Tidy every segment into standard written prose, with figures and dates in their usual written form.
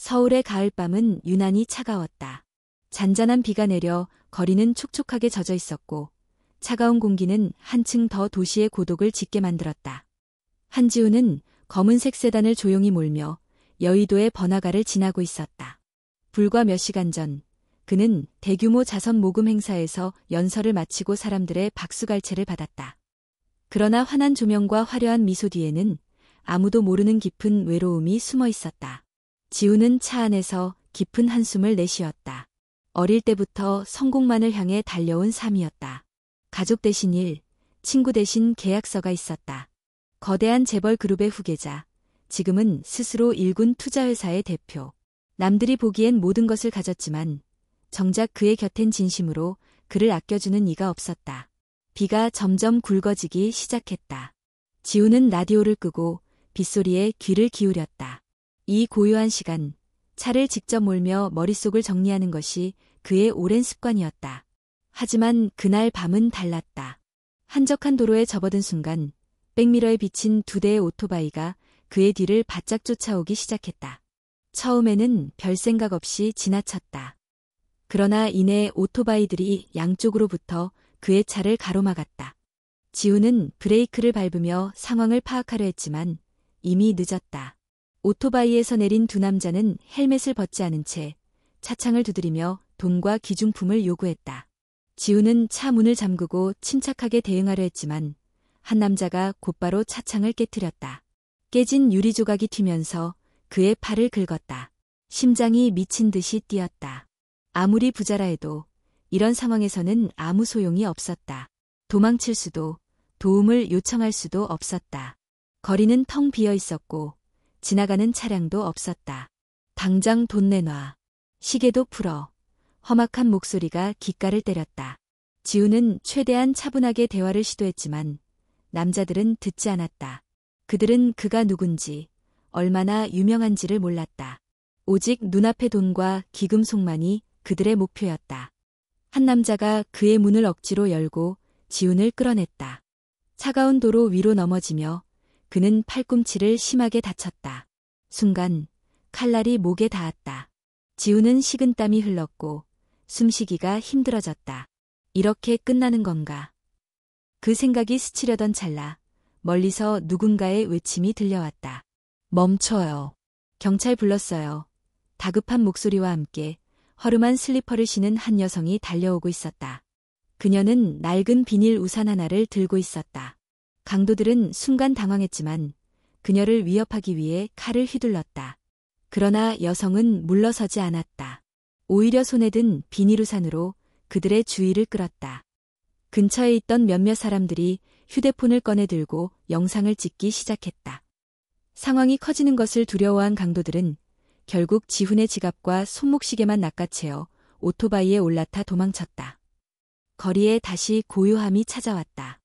서울의 가을밤은 유난히 차가웠다. 잔잔한 비가 내려 거리는 촉촉하게 젖어 있었고 차가운 공기는 한층 더 도시의 고독을 짙게 만들었다. 한지우는 검은색 세단을 조용히 몰며 여의도의 번화가를 지나고 있었다. 불과 몇 시간 전 그는 대규모 자선 모금 행사에서 연설을 마치고 사람들의 박수갈채를 받았다. 그러나 환한 조명과 화려한 미소 뒤에는 아무도 모르는 깊은 외로움이 숨어 있었다. 지우는 차 안에서 깊은 한숨을 내쉬었다. 어릴 때부터 성공만을 향해 달려온 삶이었다. 가족 대신 일, 친구 대신 계약서가 있었다. 거대한 재벌 그룹의 후계자, 지금은 스스로 일군 투자회사의 대표. 남들이 보기엔 모든 것을 가졌지만 정작 그의 곁엔 진심으로 그를 아껴주는 이가 없었다. 비가 점점 굵어지기 시작했다. 지우는 라디오를 끄고 빗소리에 귀를 기울였다. 이 고요한 시간, 차를 직접 몰며 머릿속을 정리하는 것이 그의 오랜 습관이었다. 하지만 그날 밤은 달랐다. 한적한 도로에 접어든 순간 백미러에 비친 두 대의 오토바이가 그의 뒤를 바짝 쫓아오기 시작했다. 처음에는 별 생각 없이 지나쳤다. 그러나 이내 오토바이들이 양쪽으로부터 그의 차를 가로막았다. 지우는 브레이크를 밟으며 상황을 파악하려 했지만 이미 늦었다. 오토바이에서 내린 두 남자는 헬멧을 벗지 않은 채 차창을 두드리며 돈과 귀중품을 요구했다. 지우는 차 문을 잠그고 침착하게 대응하려 했지만 한 남자가 곧바로 차창을 깨트렸다. 깨진 유리 조각이 튀면서 그의 팔을 긁었다. 심장이 미친 듯이 뛰었다. 아무리 부자라 해도 이런 상황에서는 아무 소용이 없었다. 도망칠 수도 도움을 요청할 수도 없었다. 거리는 텅 비어 있었고 지나가는 차량도 없었다. 당장 돈 내놔. 시계도 풀어. 험악한 목소리가 귓가를 때렸다. 지우는 최대한 차분하게 대화를 시도했지만 남자들은 듣지 않았다. 그들은 그가 누군지, 얼마나 유명한지를 몰랐다. 오직 눈앞의 돈과 기금속만이 그들의 목표였다. 한 남자가 그의 문을 억지로 열고 지훈을 끌어냈다. 차가운 도로 위로 넘어지며 그는 팔꿈치를 심하게 다쳤다. 순간 칼날이 목에 닿았다. 지훈은 식은땀이 흘렀고 숨쉬기가 힘들어졌다. 이렇게 끝나는 건가? 그 생각이 스치려던 찰나 멀리서 누군가의 외침이 들려왔다. 멈춰요. 경찰 불렀어요. 다급한 목소리와 함께 허름한 슬리퍼를 신은 한 여성이 달려오고 있었다. 그녀는 낡은 비닐 우산 하나를 들고 있었다. 강도들은 순간 당황했지만 그녀를 위협하기 위해 칼을 휘둘렀다. 그러나 여성은 물러서지 않았다. 오히려 손에 든 비닐 우산으로 그들의 주의를 끌었다. 근처에 있던 몇몇 사람들이 휴대폰을 꺼내 들고 영상을 찍기 시작했다. 상황이 커지는 것을 두려워한 강도들은 결국 지훈의 지갑과 손목시계만 낚아채어 오토바이에 올라타 도망쳤다. 거리에 다시 고요함이 찾아왔다.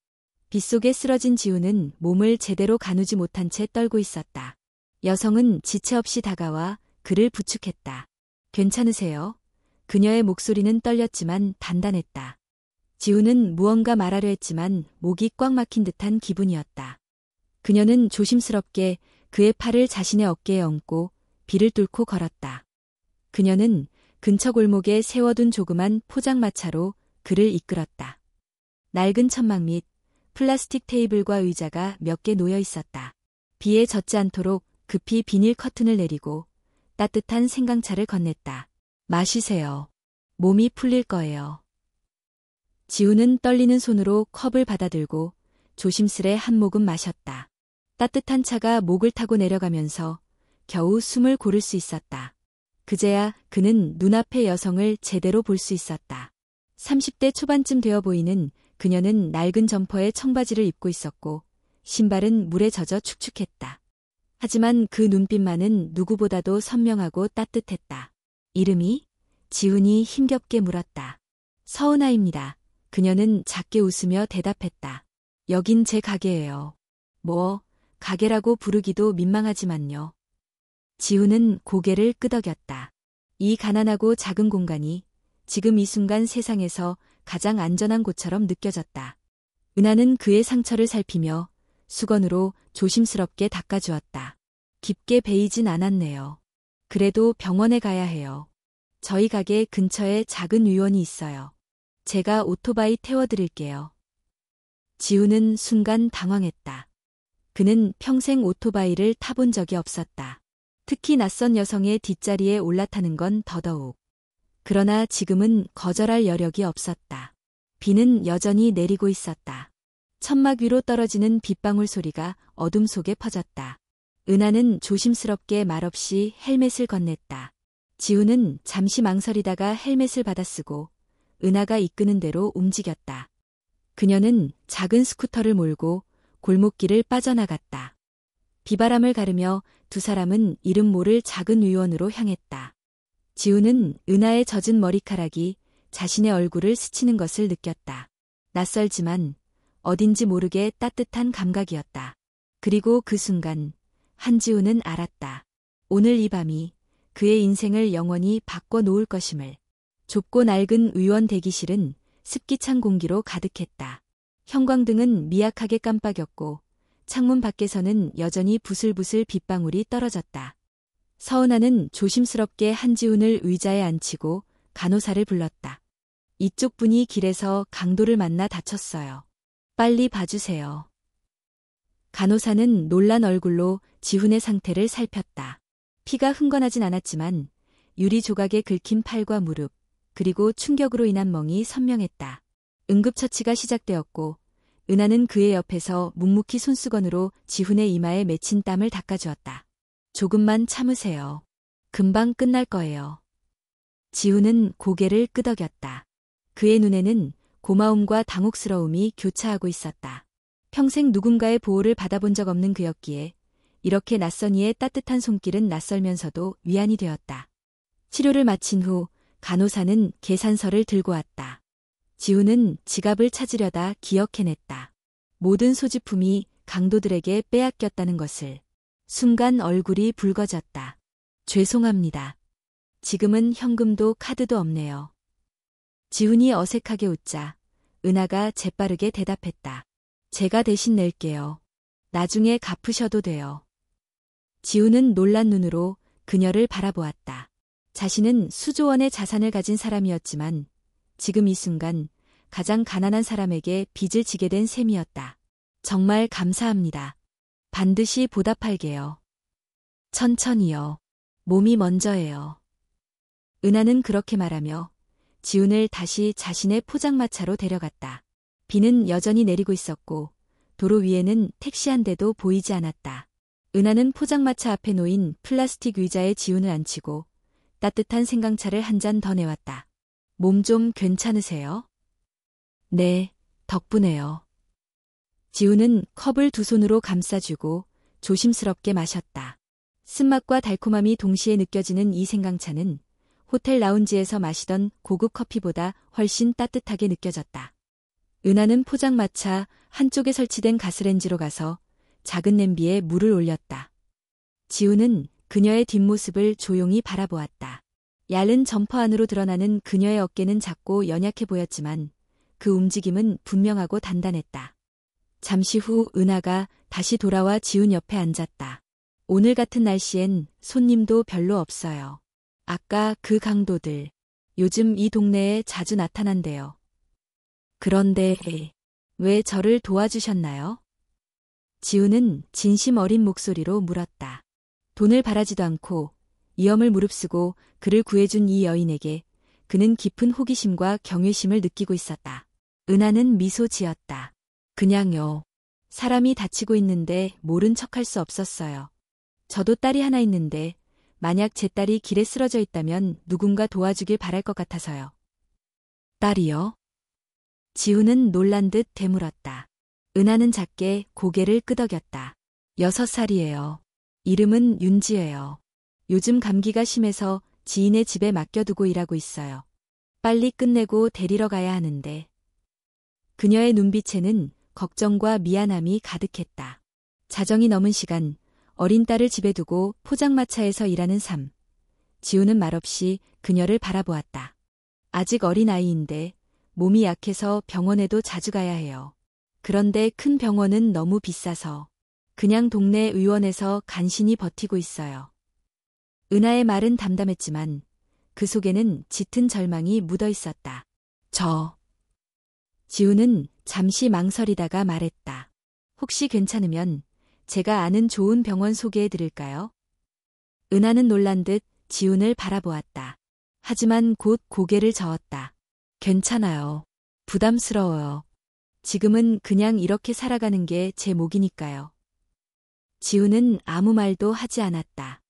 빗속에 쓰러진 지훈은 몸을 제대로 가누지 못한 채 떨고 있었다. 여성은 지체 없이 다가와 그를 부축했다. 괜찮으세요? 그녀의 목소리는 떨렸지만 단단했다. 지훈은 무언가 말하려 했지만 목이 꽉 막힌 듯한 기분이었다. 그녀는 조심스럽게 그의 팔을 자신의 어깨에 얹고 비를 뚫고 걸었다. 그녀는 근처 골목에 세워둔 조그만 포장마차로 그를 이끌었다. 낡은 천막 및 플라스틱 테이블과 의자가 몇 개 놓여 있었다. 비에 젖지 않도록 급히 비닐 커튼을 내리고 따뜻한 생강차를 건넸다. 마시세요. 몸이 풀릴 거예요. 지훈은 떨리는 손으로 컵을 받아들고 조심스레 한 모금 마셨다. 따뜻한 차가 목을 타고 내려가면서 겨우 숨을 고를 수 있었다. 그제야 그는 눈앞의 여성을 제대로 볼 수 있었다. 30대 초반쯤 되어 보이는 그녀는 낡은 점퍼에 청바지를 입고 있었고 신발은 물에 젖어 축축했다. 하지만 그 눈빛만은 누구보다도 선명하고 따뜻했다. 이름이? 지훈이 힘겹게 물었다. 서은아입니다. 그녀는 작게 웃으며 대답했다. 여긴 제 가게예요. 뭐, 가게라고 부르기도 민망하지만요. 지훈은 고개를 끄덕였다. 이 가난하고 작은 공간이 지금 이 순간 세상에서 가장 안전한 곳처럼 느껴졌다. 은하는 그의 상처를 살피며 수건으로 조심스럽게 닦아주었다. 깊게 베이진 않았네요. 그래도 병원에 가야 해요. 저희 가게 근처에 작은 의원이 있어요. 제가 오토바이 태워드릴게요. 지우는 순간 당황했다. 그는 평생 오토바이를 타본 적이 없었다. 특히 낯선 여성의 뒷자리에 올라타는 건 더더욱. 그러나 지금은 거절할 여력이 없었다. 비는 여전히 내리고 있었다. 천막 위로 떨어지는 빗방울 소리가 어둠 속에 퍼졌다. 은하는 조심스럽게 말없이 헬멧을 건넸다. 지우는 잠시 망설이다가 헬멧을 받아쓰고 은하가 이끄는 대로 움직였다. 그녀는 작은 스쿠터를 몰고 골목길을 빠져나갔다. 비바람을 가르며 두 사람은 이름 모를 작은 의원으로 향했다. 지우는 은하의 젖은 머리카락이 자신의 얼굴을 스치는 것을 느꼈다. 낯설지만 어딘지 모르게 따뜻한 감각이었다. 그리고 그 순간 한지우는 알았다. 오늘 이 밤이 그의 인생을 영원히 바꿔놓을 것임을. 좁고 낡은 의원 대기실은 습기 찬 공기로 가득했다. 형광등은 미약하게 깜빡였고 창문 밖에서는 여전히 부슬부슬 빗방울이 떨어졌다. 서은아는 조심스럽게 한지훈을 의자에 앉히고 간호사를 불렀다. 이쪽 분이 길에서 강도를 만나 다쳤어요. 빨리 봐주세요. 간호사는 놀란 얼굴로 지훈의 상태를 살폈다. 피가 흥건하진 않았지만 유리 조각에 긁힌 팔과 무릎, 그리고 충격으로 인한 멍이 선명했다. 응급처치가 시작되었고 은하는 그의 옆에서 묵묵히 손수건으로 지훈의 이마에 맺힌 땀을 닦아주었다. 조금만 참으세요. 금방 끝날 거예요. 지훈은 고개를 끄덕였다. 그의 눈에는 고마움과 당혹스러움이 교차하고 있었다. 평생 누군가의 보호를 받아본 적 없는 그였기에 이렇게 낯선 이의 따뜻한 손길은 낯설면서도 위안이 되었다. 치료를 마친 후 간호사는 계산서를 들고 왔다. 지훈은 지갑을 찾으려다 기억해냈다. 모든 소지품이 강도들에게 빼앗겼다는 것을. 순간 얼굴이 붉어졌다. 죄송합니다. 지금은 현금도 카드도 없네요. 지훈이 어색하게 웃자 은하가 재빠르게 대답했다. 제가 대신 낼게요. 나중에 갚으셔도 돼요. 지훈은 놀란 눈으로 그녀를 바라보았다. 자신은 수조 원의 자산을 가진 사람이었지만 지금 이 순간 가장 가난한 사람에게 빚을 지게 된 셈이었다. 정말 감사합니다. 반드시 보답할게요. 천천히요. 몸이 먼저예요. 은하는 그렇게 말하며 지훈을 다시 자신의 포장마차로 데려갔다. 비는 여전히 내리고 있었고 도로 위에는 택시 한 대도 보이지 않았다. 은하는 포장마차 앞에 놓인 플라스틱 의자에 지훈을 앉히고 따뜻한 생강차를 한 잔 더 내왔다. 몸 좀 괜찮으세요? 네, 덕분에요. 지훈은 컵을 두 손으로 감싸주고 조심스럽게 마셨다. 쓴맛과 달콤함이 동시에 느껴지는 이 생강차는 호텔 라운지에서 마시던 고급 커피보다 훨씬 따뜻하게 느껴졌다. 은하는 포장마차 한쪽에 설치된 가스레인지로 가서 작은 냄비에 물을 올렸다. 지훈은 그녀의 뒷모습을 조용히 바라보았다. 얇은 점퍼 안으로 드러나는 그녀의 어깨는 작고 연약해 보였지만 그 움직임은 분명하고 단단했다. 잠시 후 은하가 다시 돌아와 지훈 옆에 앉았다. 오늘 같은 날씨엔 손님도 별로 없어요. 아까 그 강도들, 요즘 이 동네에 자주 나타난대요. 그런데 왜 저를 도와주셨나요? 지훈은 진심 어린 목소리로 물었다. 돈을 바라지도 않고 위험을 무릅쓰고 그를 구해준 이 여인에게 그는 깊은 호기심과 경외심을 느끼고 있었다. 은하는 미소 지었다. 그냥요. 사람이 다치고 있는데 모른 척할 수 없었어요. 저도 딸이 하나 있는데 만약 제 딸이 길에 쓰러져 있다면 누군가 도와주길 바랄 것 같아서요. 딸이요? 지훈은 놀란 듯 되물었다. 은하는 작게 고개를 끄덕였다. 6살이에요. 이름은 윤지예요. 요즘 감기가 심해서 지인의 집에 맡겨두고 일하고 있어요. 빨리 끝내고 데리러 가야 하는데. 그녀의 눈빛에는 걱정과 미안함이 가득했다. 자정이 넘은 시간, 어린 딸을 집에 두고 포장마차에서 일하는 삶. 지우는 말없이 그녀를 바라보았다. 아직 어린 아이인데 몸이 약해서 병원에도 자주 가야 해요. 그런데 큰 병원은 너무 비싸서 그냥 동네 의원에서 간신히 버티고 있어요. 은하의 말은 담담했지만 그 속에는 짙은 절망이 묻어 있었다. 지우는 잠시 망설이다가 말했다. 혹시 괜찮으면 제가 아는 좋은 병원 소개해 드릴까요? 은하는 놀란 듯 지훈을 바라보았다. 하지만 곧 고개를 저었다. 괜찮아요. 부담스러워요. 지금은 그냥 이렇게 살아가는 게 제 몫이니까요. 지훈은 아무 말도 하지 않았다.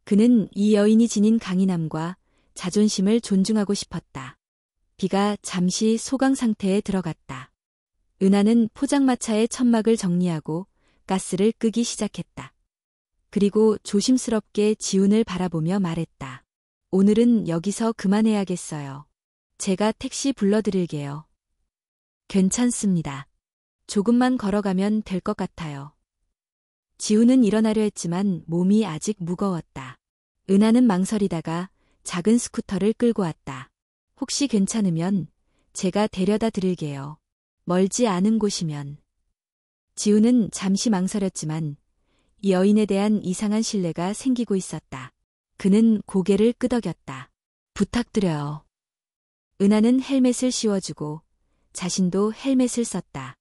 그는 이 여인이 지닌 강인함과 자존심을 존중하고 싶었다. 비가 잠시 소강 상태에 들어갔다. 은하는 포장마차의 천막을 정리하고 가스를 끄기 시작했다. 그리고 조심스럽게 지훈을 바라보며 말했다. 오늘은 여기서 그만해야겠어요. 제가 택시 불러드릴게요. 괜찮습니다. 조금만 걸어가면 될 것 같아요. 지훈은 일어나려 했지만 몸이 아직 무거웠다. 은하는 망설이다가 작은 스쿠터를 끌고 왔다. 혹시 괜찮으면 제가 데려다 드릴게요. 멀지 않은 곳이면. 지훈은 잠시 망설였지만 이 여인에 대한 이상한 신뢰가 생기고 있었다. 그는 고개를 끄덕였다. 부탁드려요. 은하는 헬멧을 씌워주고 자신도 헬멧을 썼다.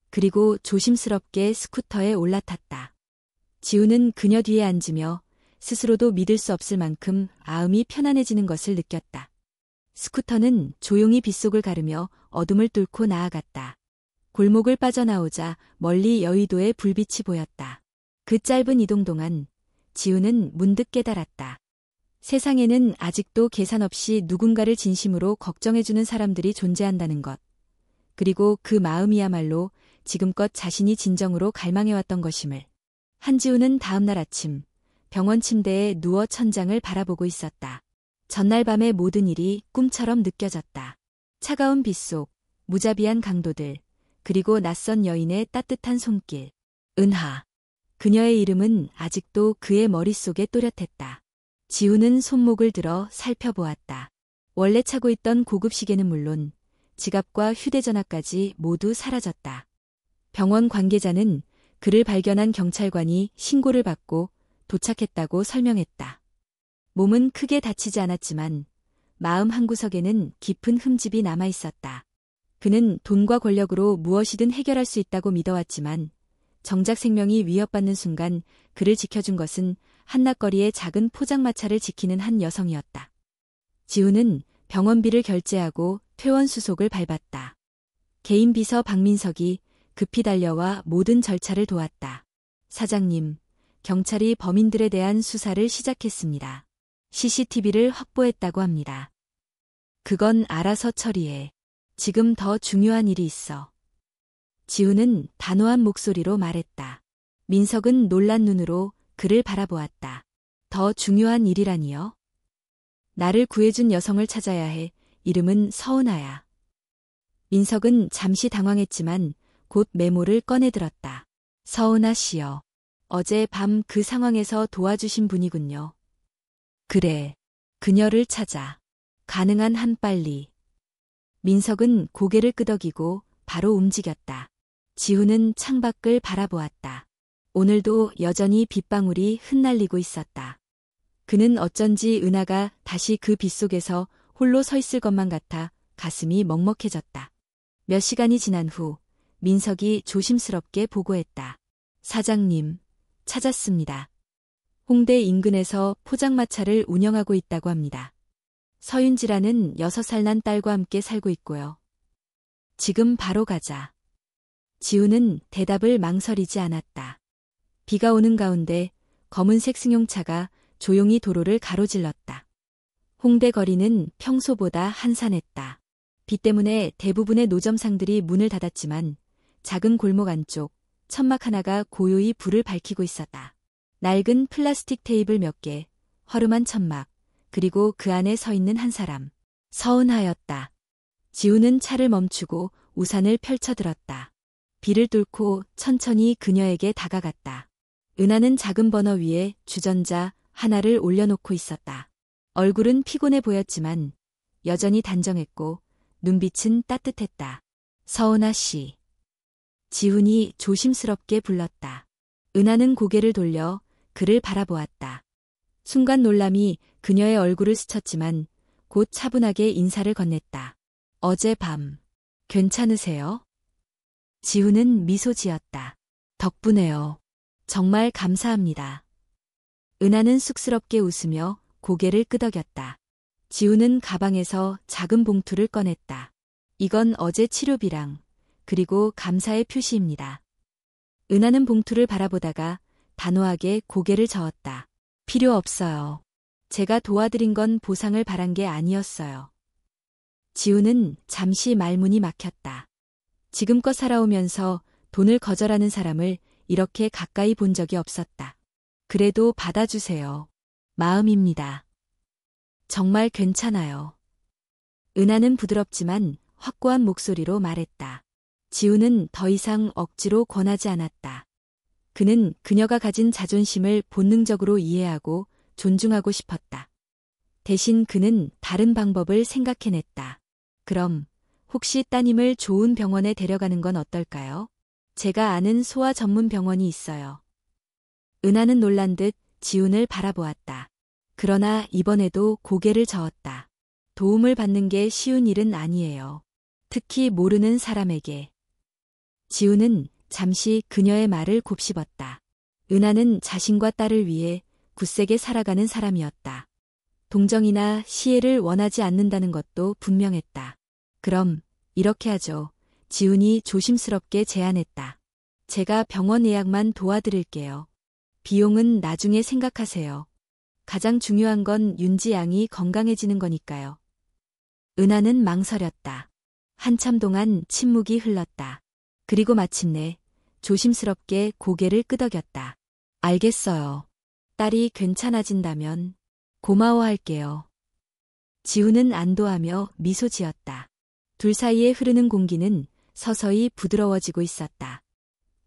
그리고 조심스럽게 스쿠터에 올라탔다. 지훈은 그녀 뒤에 앉으며 스스로도 믿을 수 없을 만큼 마음이 편안해지는 것을 느꼈다. 스쿠터는 조용히 빗속을 가르며 어둠을 뚫고 나아갔다. 골목을 빠져나오자 멀리 여의도의 불빛이 보였다. 그 짧은 이동 동안 지훈은 문득 깨달았다. 세상에는 아직도 계산 없이 누군가를 진심으로 걱정해주는 사람들이 존재한다는 것. 그리고 그 마음이야말로 지금껏 자신이 진정으로 갈망해왔던 것임을. 한지훈은 다음날 아침 병원 침대에 누워 천장을 바라보고 있었다. 전날 밤의 모든 일이 꿈처럼 느껴졌다. 차가운 빗속, 무자비한 강도들, 그리고 낯선 여인의 따뜻한 손길. 은하. 그녀의 이름은 아직도 그의 머릿속에 또렷했다. 지훈은 손목을 들어 살펴보았다. 원래 차고 있던 고급 시계는 물론 지갑과 휴대전화까지 모두 사라졌다. 병원 관계자는 그를 발견한 경찰관이 신고를 받고 도착했다고 설명했다. 몸은 크게 다치지 않았지만 마음 한구석에는 깊은 흠집이 남아 있었다. 그는 돈과 권력으로 무엇이든 해결할 수 있다고 믿어왔지만 정작 생명이 위협받는 순간 그를 지켜준 것은 한낱거리의 작은 포장마차를 지키는 한 여성이었다. 지훈은 병원비를 결제하고 퇴원 수속을 밟았다. 개인 비서 박민석이 급히 달려와 모든 절차를 도왔다. 사장님, 경찰이 범인들에 대한 수사를 시작했습니다. CCTV를 확보했다고 합니다. 그건 알아서 처리해. 지금 더 중요한 일이 있어. 지훈은 단호한 목소리로 말했다. 민석은 놀란 눈으로 그를 바라보았다. 더 중요한 일이라니요? 나를 구해준 여성을 찾아야 해. 이름은 서은아야. 민석은 잠시 당황했지만 곧 메모를 꺼내들었다. 서은아 씨요. 어제 밤 그 상황에서 도와주신 분이군요. 그래. 그녀를 찾아. 가능한 한 빨리. 민석은 고개를 끄덕이고 바로 움직였다. 지훈은 창밖을 바라보았다. 오늘도 여전히 빗방울이 흩날리고 있었다. 그는 어쩐지 은하가 다시 그 빗속에서 홀로 서 있을 것만 같아 가슴이 먹먹해졌다. 몇 시간이 지난 후 민석이 조심스럽게 보고했다. 사장님, 찾았습니다. 홍대 인근에서 포장마차를 운영하고 있다고 합니다. 서윤지라는 6살 난 딸과 함께 살고 있고요. 지금 바로 가자. 지훈은 대답을 망설이지 않았다. 비가 오는 가운데 검은색 승용차가 조용히 도로를 가로질렀다. 홍대 거리는 평소보다 한산했다. 비 때문에 대부분의 노점상들이 문을 닫았지만 작은 골목 안쪽 천막 하나가 고요히 불을 밝히고 있었다. 낡은 플라스틱 테이블 몇 개, 허름한 천막, 그리고 그 안에 서 있는 한 사람. 서은하였다. 지훈은 차를 멈추고 우산을 펼쳐들었다. 비를 뚫고 천천히 그녀에게 다가갔다. 은하는 작은 버너 위에 주전자 하나를 올려놓고 있었다. 얼굴은 피곤해 보였지만 여전히 단정했고 눈빛은 따뜻했다. 서은아 씨. 지훈이 조심스럽게 불렀다. 은하는 고개를 돌려 그를 바라보았다. 순간 놀람이 그녀의 얼굴을 스쳤지만 곧 차분하게 인사를 건넸다. 어젯밤 괜찮으세요? 지우는 미소 지었다. 덕분에요. 정말 감사합니다. 은하는 쑥스럽게 웃으며 고개를 끄덕였다. 지우는 가방에서 작은 봉투를 꺼냈다. 이건 어제 치료비랑 그리고 감사의 표시입니다. 은하는 봉투를 바라보다가 단호하게 고개를 저었다. 필요 없어요. 제가 도와드린 건 보상을 바란 게 아니었어요. 지우는 잠시 말문이 막혔다. 지금껏 살아오면서 돈을 거절하는 사람을 이렇게 가까이 본 적이 없었다. 그래도 받아주세요. 마음입니다. 정말 괜찮아요. 은하는 부드럽지만 확고한 목소리로 말했다. 지우는 더 이상 억지로 권하지 않았다. 그는 그녀가 가진 자존심을 본능적으로 이해하고 존중하고 싶었다. 대신 그는 다른 방법을 생각해냈다. 그럼 혹시 따님을 좋은 병원에 데려가는 건 어떨까요? 제가 아는 소아 전문 병원이 있어요. 은하는 놀란 듯 지훈을 바라보았다. 그러나 이번에도 고개를 저었다. 도움을 받는 게 쉬운 일은 아니에요. 특히 모르는 사람에게. 지훈은 잠시 그녀의 말을 곱씹었다. 은하는 자신과 딸을 위해 굳세게 살아가는 사람이었다. 동정이나 시혜를 원하지 않는다는 것도 분명했다. 그럼 이렇게 하죠. 지훈이 조심스럽게 제안했다. 제가 병원 예약만 도와드릴게요. 비용은 나중에 생각하세요. 가장 중요한 건 윤지 양이 건강해지는 거니까요. 은하는 망설였다. 한참 동안 침묵이 흘렀다. 그리고 마침내 조심스럽게 고개를 끄덕였다. 알겠어요. 딸이 괜찮아진다면 고마워할게요. 지훈은 안도하며 미소 지었다. 둘 사이에 흐르는 공기는 서서히 부드러워지고 있었다.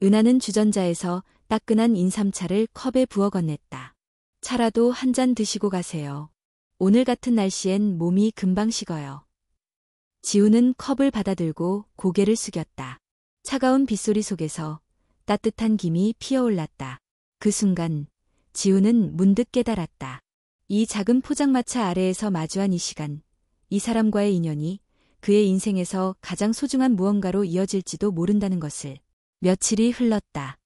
은하는 주전자에서 따끈한 인삼차를 컵에 부어 건넸다. 차라도 한 잔 드시고 가세요. 오늘 같은 날씨엔 몸이 금방 식어요. 지훈은 컵을 받아들고 고개를 숙였다. 차가운 빗소리 속에서 따뜻한 김이 피어올랐다. 그 순간 지훈은 문득 깨달았다. 이 작은 포장마차 아래에서 마주한 이 시간, 이 사람과의 인연이 그의 인생에서 가장 소중한 무언가로 이어질지도 모른다는 것을. 며칠이 흘렀다.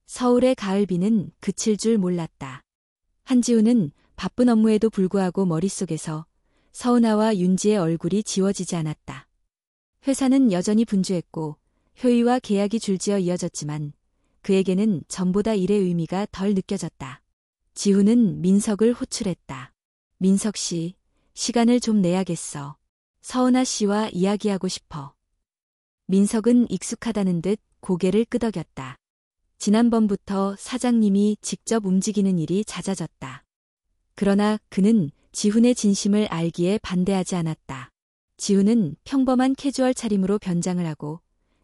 서울의 가을비는 그칠 줄 몰랐다. 한지훈은 바쁜 업무에도 불구하고 머릿속에서 서은아와 윤지의 얼굴이 지워지지 않았다. 회사는 여전히 분주했고 효의와 계약이 줄지어 이어졌지만 그에게는 전보다 일의 의미가 덜 느껴졌다. 지훈은 민석을 호출했다. 민석 씨, 시간을 좀 내야겠어. 서은아 씨와 이야기하고 싶어. 민석은 익숙하다는 듯 고개를 끄덕였다. 지난번부터 사장님이 직접 움직이는 일이 잦아졌다. 그러나 그는 지훈의 진심을 알기에 반대하지 않았다. 지훈은 평범한 캐주얼 차림으로 변장을 하고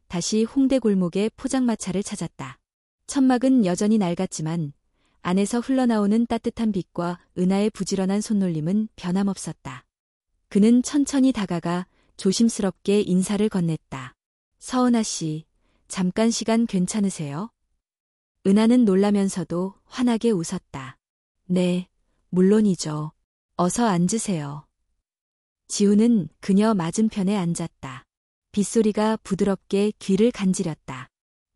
다시 홍대 골목의 포장마차를 찾았다. 천막은 여전히 낡았지만 안에서 흘러나오는 따뜻한 빛과 은하의 부지런한 손놀림은 변함없었다. 그는 천천히 다가가 조심스럽게 인사를 건넸다. 서은아 씨, 잠깐 시간 괜찮으세요? 은하는 놀라면서도 환하게 웃었다. 네, 물론이죠. 어서 앉으세요. 지훈은 그녀 맞은편에 앉았다. 빗소리가 부드럽게 귀를 간지렸다.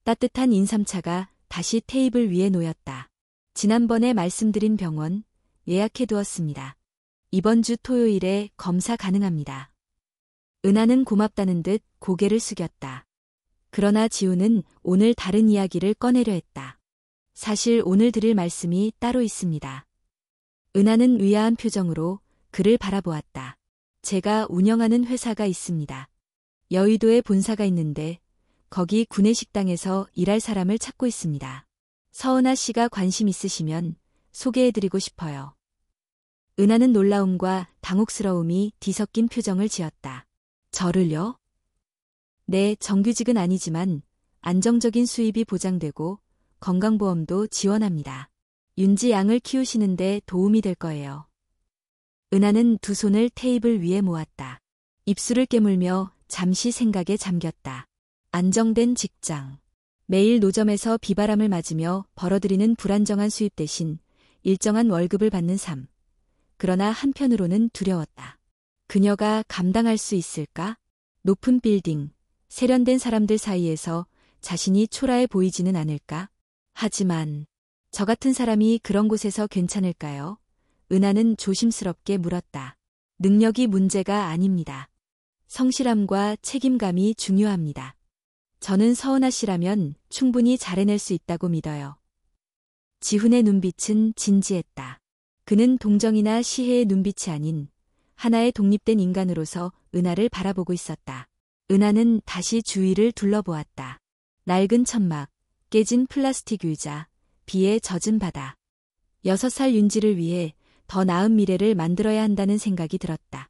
따뜻한 인삼차가 다시 테이블 위에 놓였다. 지난번에 말씀드린 병원 예약해두었습니다. 이번 주 토요일에 검사 가능합니다. 은하는 고맙다는 듯 고개를 숙였다. 그러나 지훈은 오늘 다른 이야기를 꺼내려 했다. 사실 오늘 드릴 말씀이 따로 있습니다. 은하는 의아한 표정으로 그를 바라보았다. 제가 운영하는 회사가 있습니다. 여의도에 본사가 있는데 거기 구내식당에서 일할 사람을 찾고 있습니다. 서은아 씨가 관심 있으시면 소개해드리고 싶어요. 은하는 놀라움과 당혹스러움이 뒤섞인 표정을 지었다. 저를요? 네, 정규직은 아니지만 안정적인 수입이 보장되고 건강보험도 지원합니다. 윤지 양을 키우시는데 도움이 될 거예요. 은하는 두 손을 테이블 위에 모았다. 입술을 깨물며 잠시 생각에 잠겼다. 안정된 직장. 매일 노점에서 비바람을 맞으며 벌어들이는 불안정한 수입 대신 일정한 월급을 받는 삶. 그러나 한편으로는 두려웠다. 그녀가 감당할 수 있을까? 높은 빌딩, 세련된 사람들 사이에서 자신이 초라해 보이지는 않을까? 하지만 저 같은 사람이 그런 곳에서 괜찮을까요? 은하는 조심스럽게 물었다. 능력이 문제가 아닙니다. 성실함과 책임감이 중요합니다. 저는 서은아 씨라면 충분히 잘해낼 수 있다고 믿어요. 지훈의 눈빛은 진지했다. 그는 동정이나 시혜의 눈빛이 아닌 하나의 독립된 인간으로서 은하를 바라보고 있었다. 은하는 다시 주위를 둘러보았다. 낡은 천막, 깨진 플라스틱 의자, 비에 젖은 바다. 6살 윤지를 위해 더 나은 미래를 만들어야 한다는 생각이 들었다.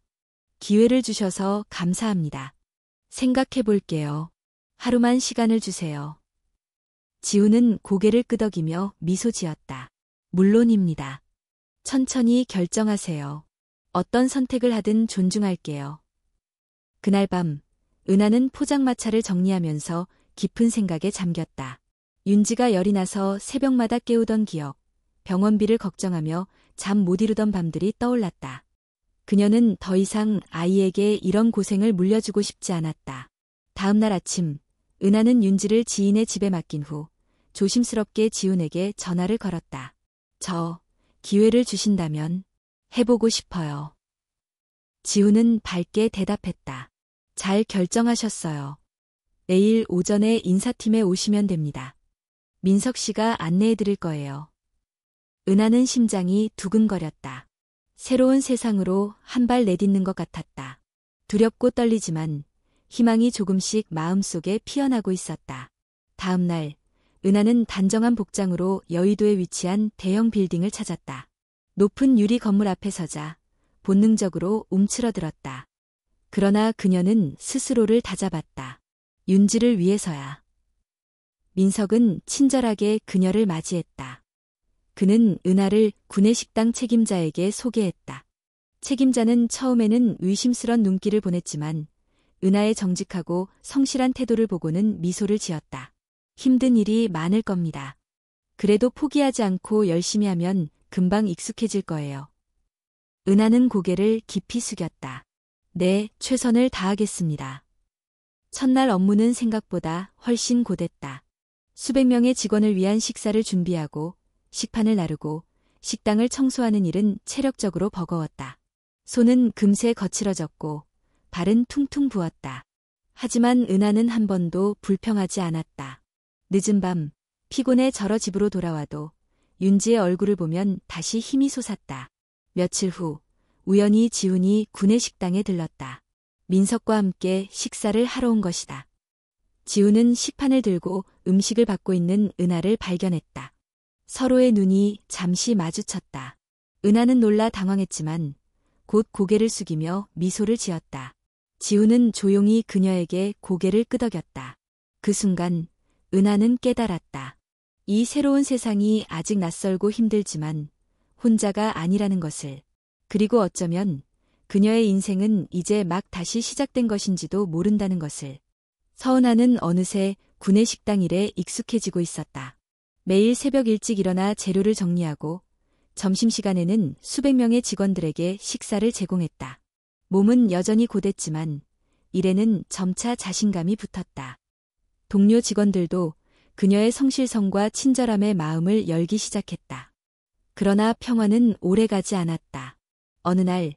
기회를 주셔서 감사합니다. 생각해 볼게요. 하루만 시간을 주세요. 지훈은 고개를 끄덕이며 미소 지었다. 물론입니다. 천천히 결정하세요. 어떤 선택을 하든 존중할게요. 그날 밤, 은하는 포장마차를 정리하면서 깊은 생각에 잠겼다. 윤지가 열이 나서 새벽마다 깨우던 기억, 병원비를 걱정하며 잠 못 이루던 밤들이 떠올랐다. 그녀는 더 이상 아이에게 이런 고생을 물려주고 싶지 않았다. 다음 날 아침, 은하는 윤지를 지인의 집에 맡긴 후 조심스럽게 지훈에게 전화를 걸었다. 기회를 주신다면 해보고 싶어요. 지훈은 밝게 대답했다. 잘 결정하셨어요. 내일 오전에 인사팀에 오시면 됩니다. 민석 씨가 안내해 드릴 거예요. 은하는 심장이 두근거렸다. 새로운 세상으로 한 발 내딛는 것 같았다. 두렵고 떨리지만 희망이 조금씩 마음속에 피어나고 있었다. 다음 날, 은하는 단정한 복장으로 여의도에 위치한 대형 빌딩을 찾았다. 높은 유리 건물 앞에 서자 본능적으로 움츠러들었다. 그러나 그녀는 스스로를 다잡았다. 윤지를 위해서야. 민석은 친절하게 그녀를 맞이했다. 그는 은하를 구내식당 책임자에게 소개했다. 책임자는 처음에는 의심스런 눈길을 보냈지만 은하의 정직하고 성실한 태도를 보고는 미소를 지었다. 힘든 일이 많을 겁니다. 그래도 포기하지 않고 열심히 하면 금방 익숙해질 거예요. 은하는 고개를 깊이 숙였다. 네, 최선을 다하겠습니다. 첫날 업무는 생각보다 훨씬 고됐다. 수백 명의 직원을 위한 식사를 준비하고 식판을 나르고 식당을 청소하는 일은 체력적으로 버거웠다. 손은 금세 거칠어졌고 발은 퉁퉁 부었다. 하지만 은하는 한 번도 불평하지 않았다. 늦은 밤, 피곤해 절어 집으로 돌아와도 윤지의 얼굴을 보면 다시 힘이 솟았다. 며칠 후, 우연히 지훈이 구내식당에 들렀다. 민석과 함께 식사를 하러 온 것이다. 지훈은 식판을 들고 음식을 받고 있는 은하를 발견했다. 서로의 눈이 잠시 마주쳤다. 은하는 놀라 당황했지만 곧 고개를 숙이며 미소를 지었다. 지훈은 조용히 그녀에게 고개를 끄덕였다. 그 순간 은하는 깨달았다. 이 새로운 세상이 아직 낯설고 힘들지만 혼자가 아니라는 것을. 그리고 어쩌면 그녀의 인생은 이제 막 다시 시작된 것인지도 모른다는 것을. 서은하는 어느새 구내식당 일에 익숙해지고 있었다. 매일 새벽 일찍 일어나 재료를 정리하고 점심시간에는 수백 명의 직원들에게 식사를 제공했다. 몸은 여전히 고됐지만 일에는 점차 자신감이 붙었다. 동료 직원들도 그녀의 성실성과 친절함에 마음을 열기 시작했다. 그러나 평화는 오래가지 않았다. 어느 날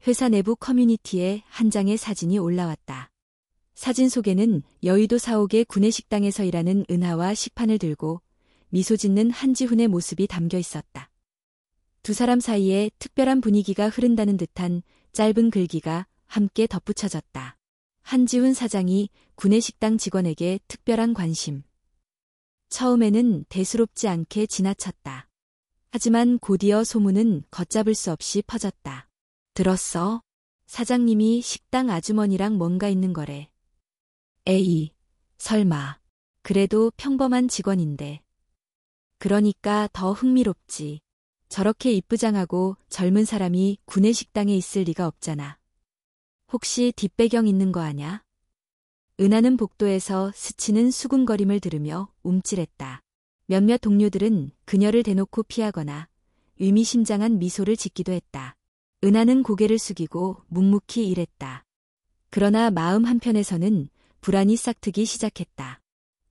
회사 내부 커뮤니티에 한 장의 사진이 올라왔다. 사진 속에는 여의도 사옥의 구내식당에서 일하는 은하와 식판을 들고 미소 짓는 한지훈의 모습이 담겨 있었다. 두 사람 사이에 특별한 분위기가 흐른다는 듯한 짧은 글귀가 함께 덧붙여졌다. 한지훈 사장이 구내식당 직원에게 특별한 관심. 처음에는 대수롭지 않게 지나쳤다. 하지만 곧이어 소문은 걷잡을 수 없이 퍼졌다. 들었어? 사장님이 식당 아주머니랑 뭔가 있는 거래. 에이, 설마. 그래도 평범한 직원인데. 그러니까 더 흥미롭지. 저렇게 이쁘장하고 젊은 사람이 구내식당에 있을 리가 없잖아. 혹시 뒷배경 있는 거 아냐? 은하는 복도에서 스치는 수군거림을 들으며 움찔했다. 몇몇 동료들은 그녀를 대놓고 피하거나 의미심장한 미소를 짓기도 했다. 은하는 고개를 숙이고 묵묵히 일했다. 그러나 마음 한편에서는 불안이 싹트기 시작했다.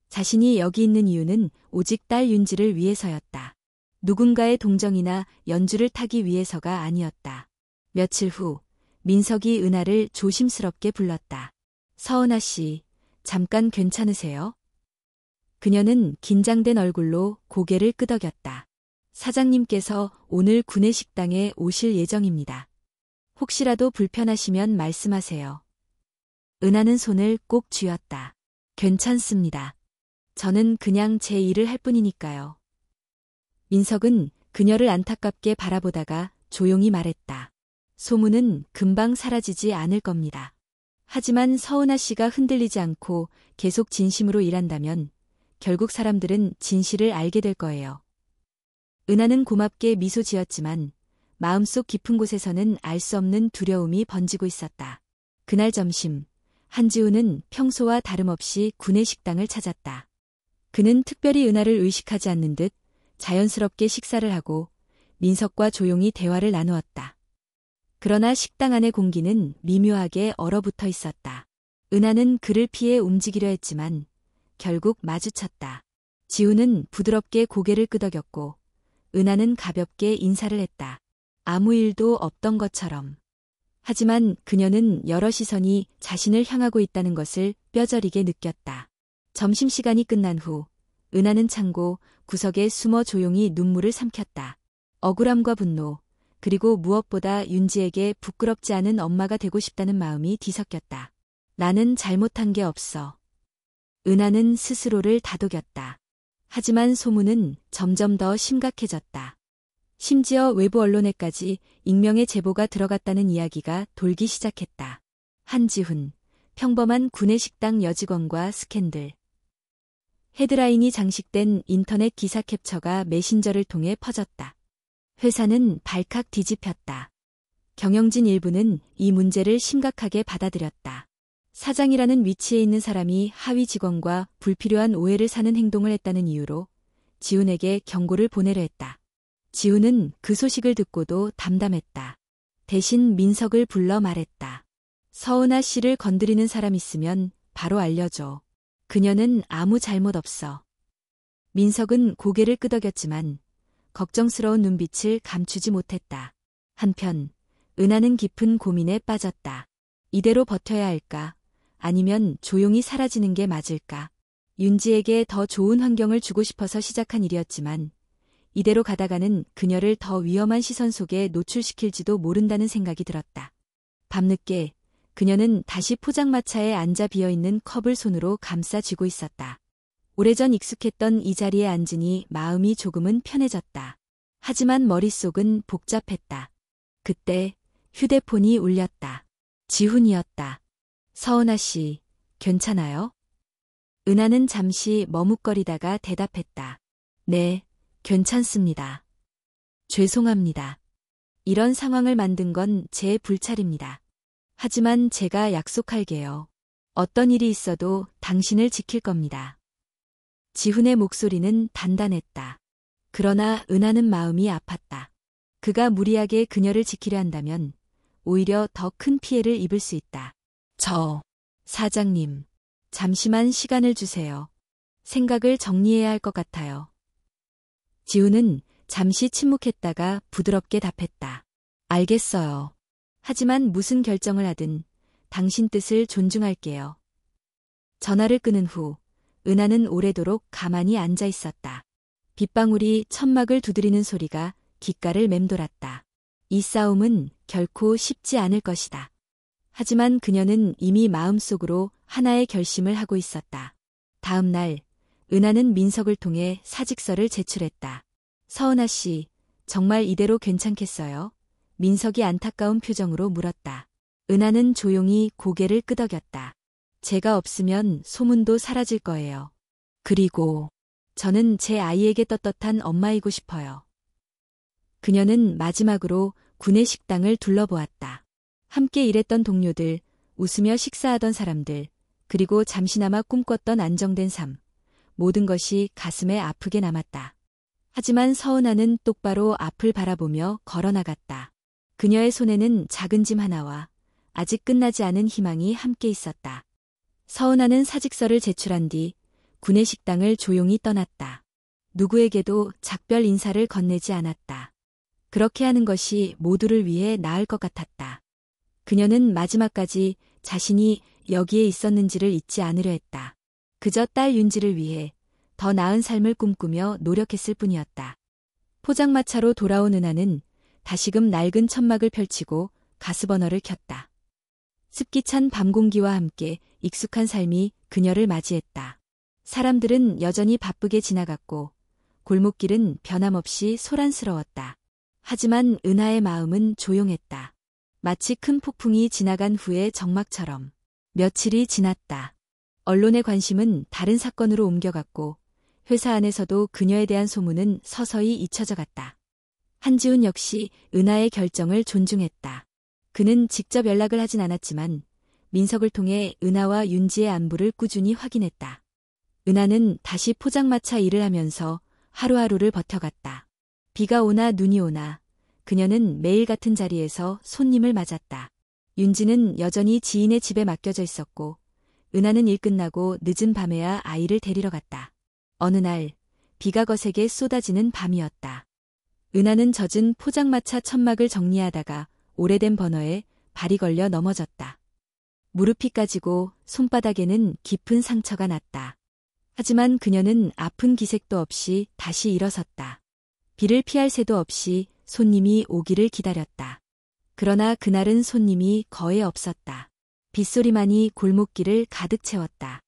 자신이 여기 있는 이유는 오직 딸 윤지를 위해서였다. 누군가의 동정이나 연주를 타기 위해서가 아니었다. 며칠 후 민석이 은하를 조심스럽게 불렀다. 서은아 씨, 잠깐 괜찮으세요? 그녀는 긴장된 얼굴로 고개를 끄덕였다. 사장님께서 오늘 구내식당에 오실 예정입니다. 혹시라도 불편하시면 말씀하세요. 은하는 손을 꼭 쥐었다. 괜찮습니다. 저는 그냥 제 일을 할 뿐이니까요. 민석은 그녀를 안타깝게 바라보다가 조용히 말했다. 소문은 금방 사라지지 않을 겁니다. 하지만 서은아 씨가 흔들리지 않고 계속 진심으로 일한다면 결국 사람들은 진실을 알게 될 거예요. 은하는 고맙게 미소 지었지만 마음속 깊은 곳에서는 알 수 없는 두려움이 번지고 있었다. 그날 점심, 한지우는 평소와 다름없이 구내식당을 찾았다. 그는 특별히 은하를 의식하지 않는 듯 자연스럽게 식사를 하고 민석과 조용히 대화를 나누었다. 그러나 식당 안의 공기는 미묘하게 얼어붙어 있었다. 은하는 그를 피해 움직이려 했지만 결국 마주쳤다. 지우는 부드럽게 고개를 끄덕였고 은하는 가볍게 인사를 했다. 아무 일도 없던 것처럼. 하지만 그녀는 여러 시선이 자신을 향하고 있다는 것을 뼈저리게 느꼈다. 점심시간이 끝난 후 은하는 창고 구석에 숨어 조용히 눈물을 삼켰다. 억울함과 분노, 그리고 무엇보다 윤지에게 부끄럽지 않은 엄마가 되고 싶다는 마음이 뒤섞였다. 나는 잘못한 게 없어. 은하는 스스로를 다독였다. 하지만 소문은 점점 더 심각해졌다. 심지어 외부 언론에까지 익명의 제보가 들어갔다는 이야기가 돌기 시작했다. 한지훈, 평범한 구내식당 여직원과 스캔들. 헤드라인이 장식된 인터넷 기사 캡처가 메신저를 통해 퍼졌다. 회사는 발칵 뒤집혔다. 경영진 일부는 이 문제를 심각하게 받아들였다. 사장이라는 위치에 있는 사람이 하위 직원과 불필요한 오해를 사는 행동을 했다는 이유로 지훈에게 경고를 보내려 했다. 지훈은 그 소식을 듣고도 담담했다. 대신 민석을 불러 말했다. 서은아 씨를 건드리는 사람 있으면 바로 알려줘. 그녀는 아무 잘못 없어. 민석은 고개를 끄덕였지만 걱정스러운 눈빛을 감추지 못했다. 한편 은하는 깊은 고민에 빠졌다. 이대로 버텨야 할까? 아니면 조용히 사라지는 게 맞을까? 윤지에게 더 좋은 환경을 주고 싶어서 시작한 일이었지만 이대로 가다가는 그녀를 더 위험한 시선 속에 노출시킬지도 모른다는 생각이 들었다. 밤늦게 그녀는 다시 포장마차에 앉아 비어있는 컵을 손으로 감싸 쥐고 있었다. 오래전 익숙했던 이 자리에 앉으니 마음이 조금은 편해졌다. 하지만 머릿속은 복잡했다. 그때 휴대폰이 울렸다. 지훈이었다. 서은아 씨, 괜찮아요? 은하는 잠시 머뭇거리다가 대답했다. 네, 괜찮습니다. 죄송합니다. 이런 상황을 만든 건 제 불찰입니다. 하지만 제가 약속할게요. 어떤 일이 있어도 당신을 지킬 겁니다. 지훈의 목소리는 단단했다. 그러나 은하는 마음이 아팠다. 그가 무리하게 그녀를 지키려 한다면 오히려 더 큰 피해를 입을 수 있다. 사장님, 잠시만 시간을 주세요. 생각을 정리해야 할 것 같아요. 지훈은 잠시 침묵했다가 부드럽게 답했다. 알겠어요. 하지만 무슨 결정을 하든 당신 뜻을 존중할게요. 전화를 끊은 후 은하는 오래도록 가만히 앉아 있었다. 빗방울이 천막을 두드리는 소리가 귓가를 맴돌았다. 이 싸움은 결코 쉽지 않을 것이다. 하지만 그녀는 이미 마음속으로 하나의 결심을 하고 있었다. 다음 날 은하는 민석을 통해 사직서를 제출했다. 서은아 씨, 정말 이대로 괜찮겠어요? 민석이 안타까운 표정으로 물었다. 은하는 조용히 고개를 끄덕였다. 제가 없으면 소문도 사라질 거예요. 그리고 저는 제 아이에게 떳떳한 엄마이고 싶어요. 그녀는 마지막으로 구내식당을 둘러보았다. 함께 일했던 동료들, 웃으며 식사하던 사람들, 그리고 잠시나마 꿈꿨던 안정된 삶. 모든 것이 가슴에 아프게 남았다. 하지만 서은아는 똑바로 앞을 바라보며 걸어나갔다. 그녀의 손에는 작은 짐 하나와 아직 끝나지 않은 희망이 함께 있었다. 서은아는 사직서를 제출한 뒤 구내식당을 조용히 떠났다. 누구에게도 작별 인사를 건네지 않았다. 그렇게 하는 것이 모두를 위해 나을 것 같았다. 그녀는 마지막까지 자신이 여기에 있었는지를 잊지 않으려 했다. 그저 딸 윤지를 위해 더 나은 삶을 꿈꾸며 노력했을 뿐이었다. 포장마차로 돌아온 은하는 다시금 낡은 천막을 펼치고 가스버너를 켰다. 습기찬 밤 공기와 함께 익숙한 삶이 그녀를 맞이했다. 사람들은 여전히 바쁘게 지나갔고 골목길은 변함없이 소란스러웠다. 하지만 은하의 마음은 조용했다. 마치 큰 폭풍이 지나간 후의 정막처럼. 며칠이 지났다. 언론의 관심은 다른 사건으로 옮겨갔고 회사 안에서도 그녀에 대한 소문은 서서히 잊혀져 갔다. 한지훈 역시 은하의 결정을 존중했다. 그는 직접 연락을 하진 않았지만 민석을 통해 은하와 윤지의 안부를 꾸준히 확인했다. 은하는 다시 포장마차 일을 하면서 하루하루를 버텨갔다. 비가 오나 눈이 오나 그녀는 매일 같은 자리에서 손님을 맞았다. 윤지는 여전히 지인의 집에 맡겨져 있었고 은하는 일 끝나고 늦은 밤에야 아이를 데리러 갔다. 어느 날 비가 거세게 쏟아지는 밤이었다. 은하는 젖은 포장마차 천막을 정리하다가 오래된 버너에 발이 걸려 넘어졌다. 무릎이 까지고 손바닥에는 깊은 상처가 났다. 하지만 그녀는 아픈 기색도 없이 다시 일어섰다. 비를 피할 새도 없이 손님이 오기를 기다렸다. 그러나 그날은 손님이 거의 없었다. 빗소리만이 골목길을 가득 채웠다.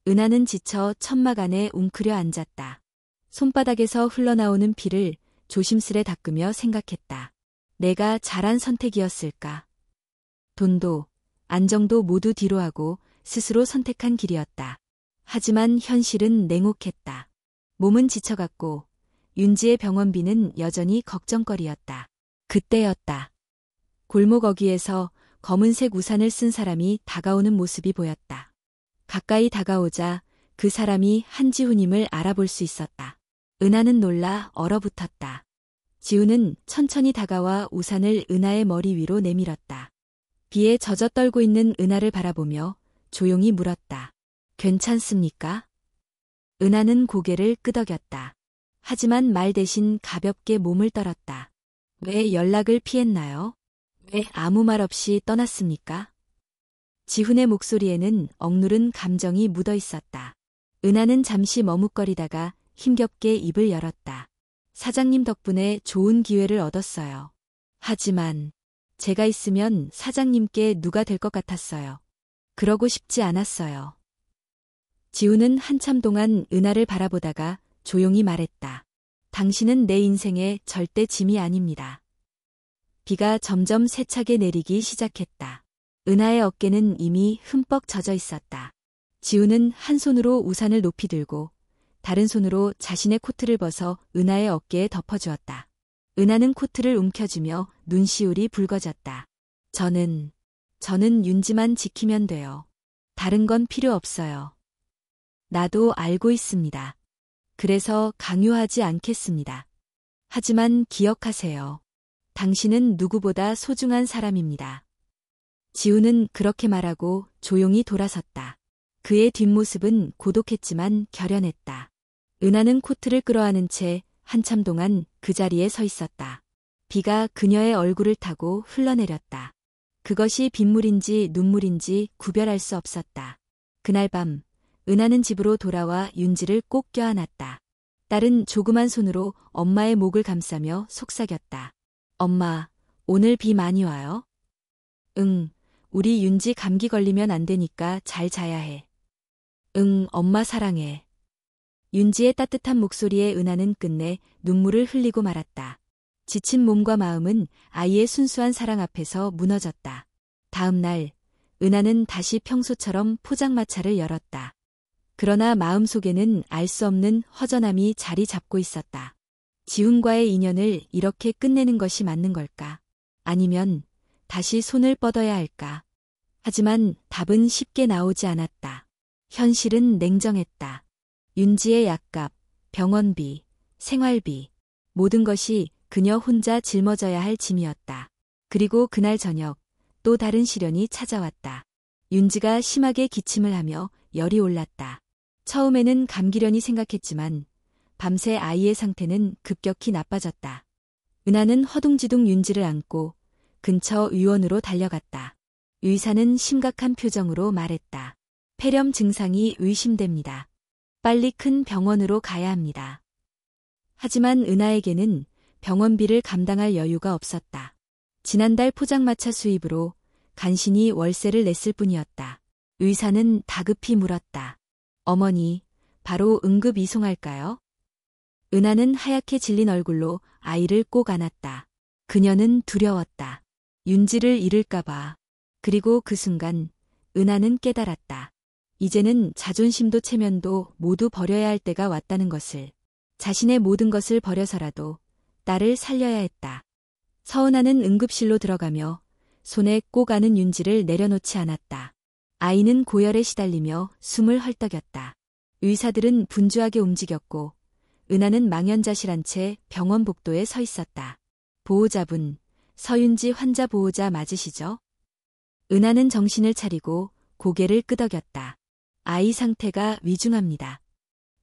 은하는 지쳐 천막 안에 웅크려 앉았다. 손바닥에서 흘러나오는 피를 조심스레 닦으며 생각했다. 내가 잘한 선택이었을까? 돈도 안정도 모두 뒤로하고 스스로 선택한 길이었다. 하지만 현실은 냉혹했다. 몸은 지쳐갔고 윤지의 병원비는 여전히 걱정거리였다. 그때였다. 골목 어귀에서 검은색 우산을 쓴 사람이 다가오는 모습이 보였다. 가까이 다가오자 그 사람이 한지훈임을 알아볼 수 있었다. 은하는 놀라 얼어붙었다. 지훈은 천천히 다가와 우산을 은하의 머리 위로 내밀었다. 비에 젖어 떨고 있는 은하를 바라보며 조용히 물었다. 괜찮습니까? 은하는 고개를 끄덕였다. 하지만 말 대신 가볍게 몸을 떨었다. 왜 연락을 피했나요? 왜 아무 말 없이 떠났습니까? 지훈의 목소리에는 억누른 감정이 묻어 있었다. 은하는 잠시 머뭇거리다가 힘겹게 입을 열었다. 사장님 덕분에 좋은 기회를 얻었어요. 하지만 제가 있으면 사장님께 누가 될 것 같았어요. 그러고 싶지 않았어요. 지훈은 한참 동안 은하를 바라보다가 조용히 말했다. 당신은 내 인생의 절대 짐이 아닙니다. 비가 점점 세차게 내리기 시작했다. 은하의 어깨는 이미 흠뻑 젖어 있었다. 지훈은 한 손으로 우산을 높이 들고 다른 손으로 자신의 코트를 벗어 은하의 어깨에 덮어주었다. 은하는 코트를 움켜쥐며 눈시울이 붉어졌다. 저는 윤지만 지키면 돼요. 다른 건 필요 없어요. 나도 알고 있습니다. 그래서 강요하지 않겠습니다. 하지만 기억하세요. 당신은 누구보다 소중한 사람입니다. 지훈은 그렇게 말하고 조용히 돌아섰다. 그의 뒷모습은 고독했지만 결연했다. 은하는 코트를 끌어안은 채 한참 동안 그 자리에 서 있었다. 비가 그녀의 얼굴을 타고 흘러내렸다. 그것이 빗물인지 눈물인지 구별할 수 없었다. 그날 밤 은하는 집으로 돌아와 윤지를 꼭 껴안았다. 딸은 조그만 손으로 엄마의 목을 감싸며 속삭였다. 엄마, 오늘 비 많이 와요? 응, 우리 윤지 감기 걸리면 안 되니까 잘 자야 해. 응, 엄마 사랑해. 윤지의 따뜻한 목소리에 은하는 끝내 눈물을 흘리고 말았다. 지친 몸과 마음은 아이의 순수한 사랑 앞에서 무너졌다. 다음 날, 은하는 다시 평소처럼 포장마차를 열었다. 그러나 마음속에는 알 수 없는 허전함이 자리 잡고 있었다. 지훈과의 인연을 이렇게 끝내는 것이 맞는 걸까? 아니면 다시 손을 뻗어야 할까? 하지만 답은 쉽게 나오지 않았다. 현실은 냉정했다. 윤지의 약값, 병원비, 생활비, 모든 것이 그녀 혼자 짊어져야 할 짐이었다. 그리고 그날 저녁 또 다른 시련이 찾아왔다. 윤지가 심하게 기침을 하며 열이 올랐다. 처음에는 감기려니 생각했지만 밤새 아이의 상태는 급격히 나빠졌다. 은하는 허둥지둥 윤지를 안고 근처 의원으로 달려갔다. 의사는 심각한 표정으로 말했다. 폐렴 증상이 의심됩니다. 빨리 큰 병원으로 가야 합니다. 하지만 은하에게는 병원비를 감당할 여유가 없었다. 지난달 포장마차 수입으로 간신히 월세를 냈을 뿐이었다. 의사는 다급히 물었다. 어머니, 바로 응급 이송할까요? 은하는 하얗게 질린 얼굴로 아이를 꼭 안았다. 그녀는 두려웠다. 윤지를 잃을까봐. 그리고 그 순간 은하는 깨달았다. 이제는 자존심도 체면도 모두 버려야 할 때가 왔다는 것을. 자신의 모든 것을 버려서라도 딸을 살려야 했다. 서은하는 응급실로 들어가며 손에 꼭 안은 윤지를 내려놓지 않았다. 아이는 고열에 시달리며 숨을 헐떡였다. 의사들은 분주하게 움직였고 은하는 망연자실한 채 병원 복도에 서 있었다. 보호자분, 서윤지 환자 보호자 맞으시죠? 은하는 정신을 차리고 고개를 끄덕였다. 아이 상태가 위중합니다.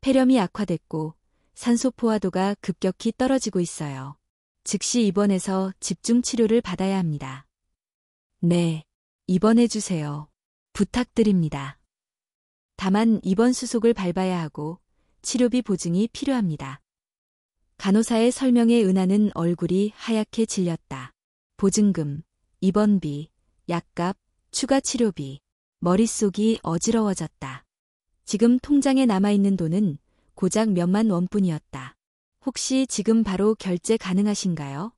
폐렴이 악화됐고 산소 포화도가 급격히 떨어지고 있어요. 즉시 입원해서 집중 치료를 받아야 합니다. 네, 입원해 주세요. 부탁드립니다. 다만 입원 수속을 밟아야 하고 치료비 보증이 필요합니다. 간호사의 설명에 은하는 얼굴이 하얗게 질렸다. 보증금, 입원비, 약값, 추가 치료비. 머릿속이 어지러워졌다. 지금 통장에 남아있는 돈은 고작 몇만 원뿐이었다. 혹시 지금 바로 결제 가능하신가요?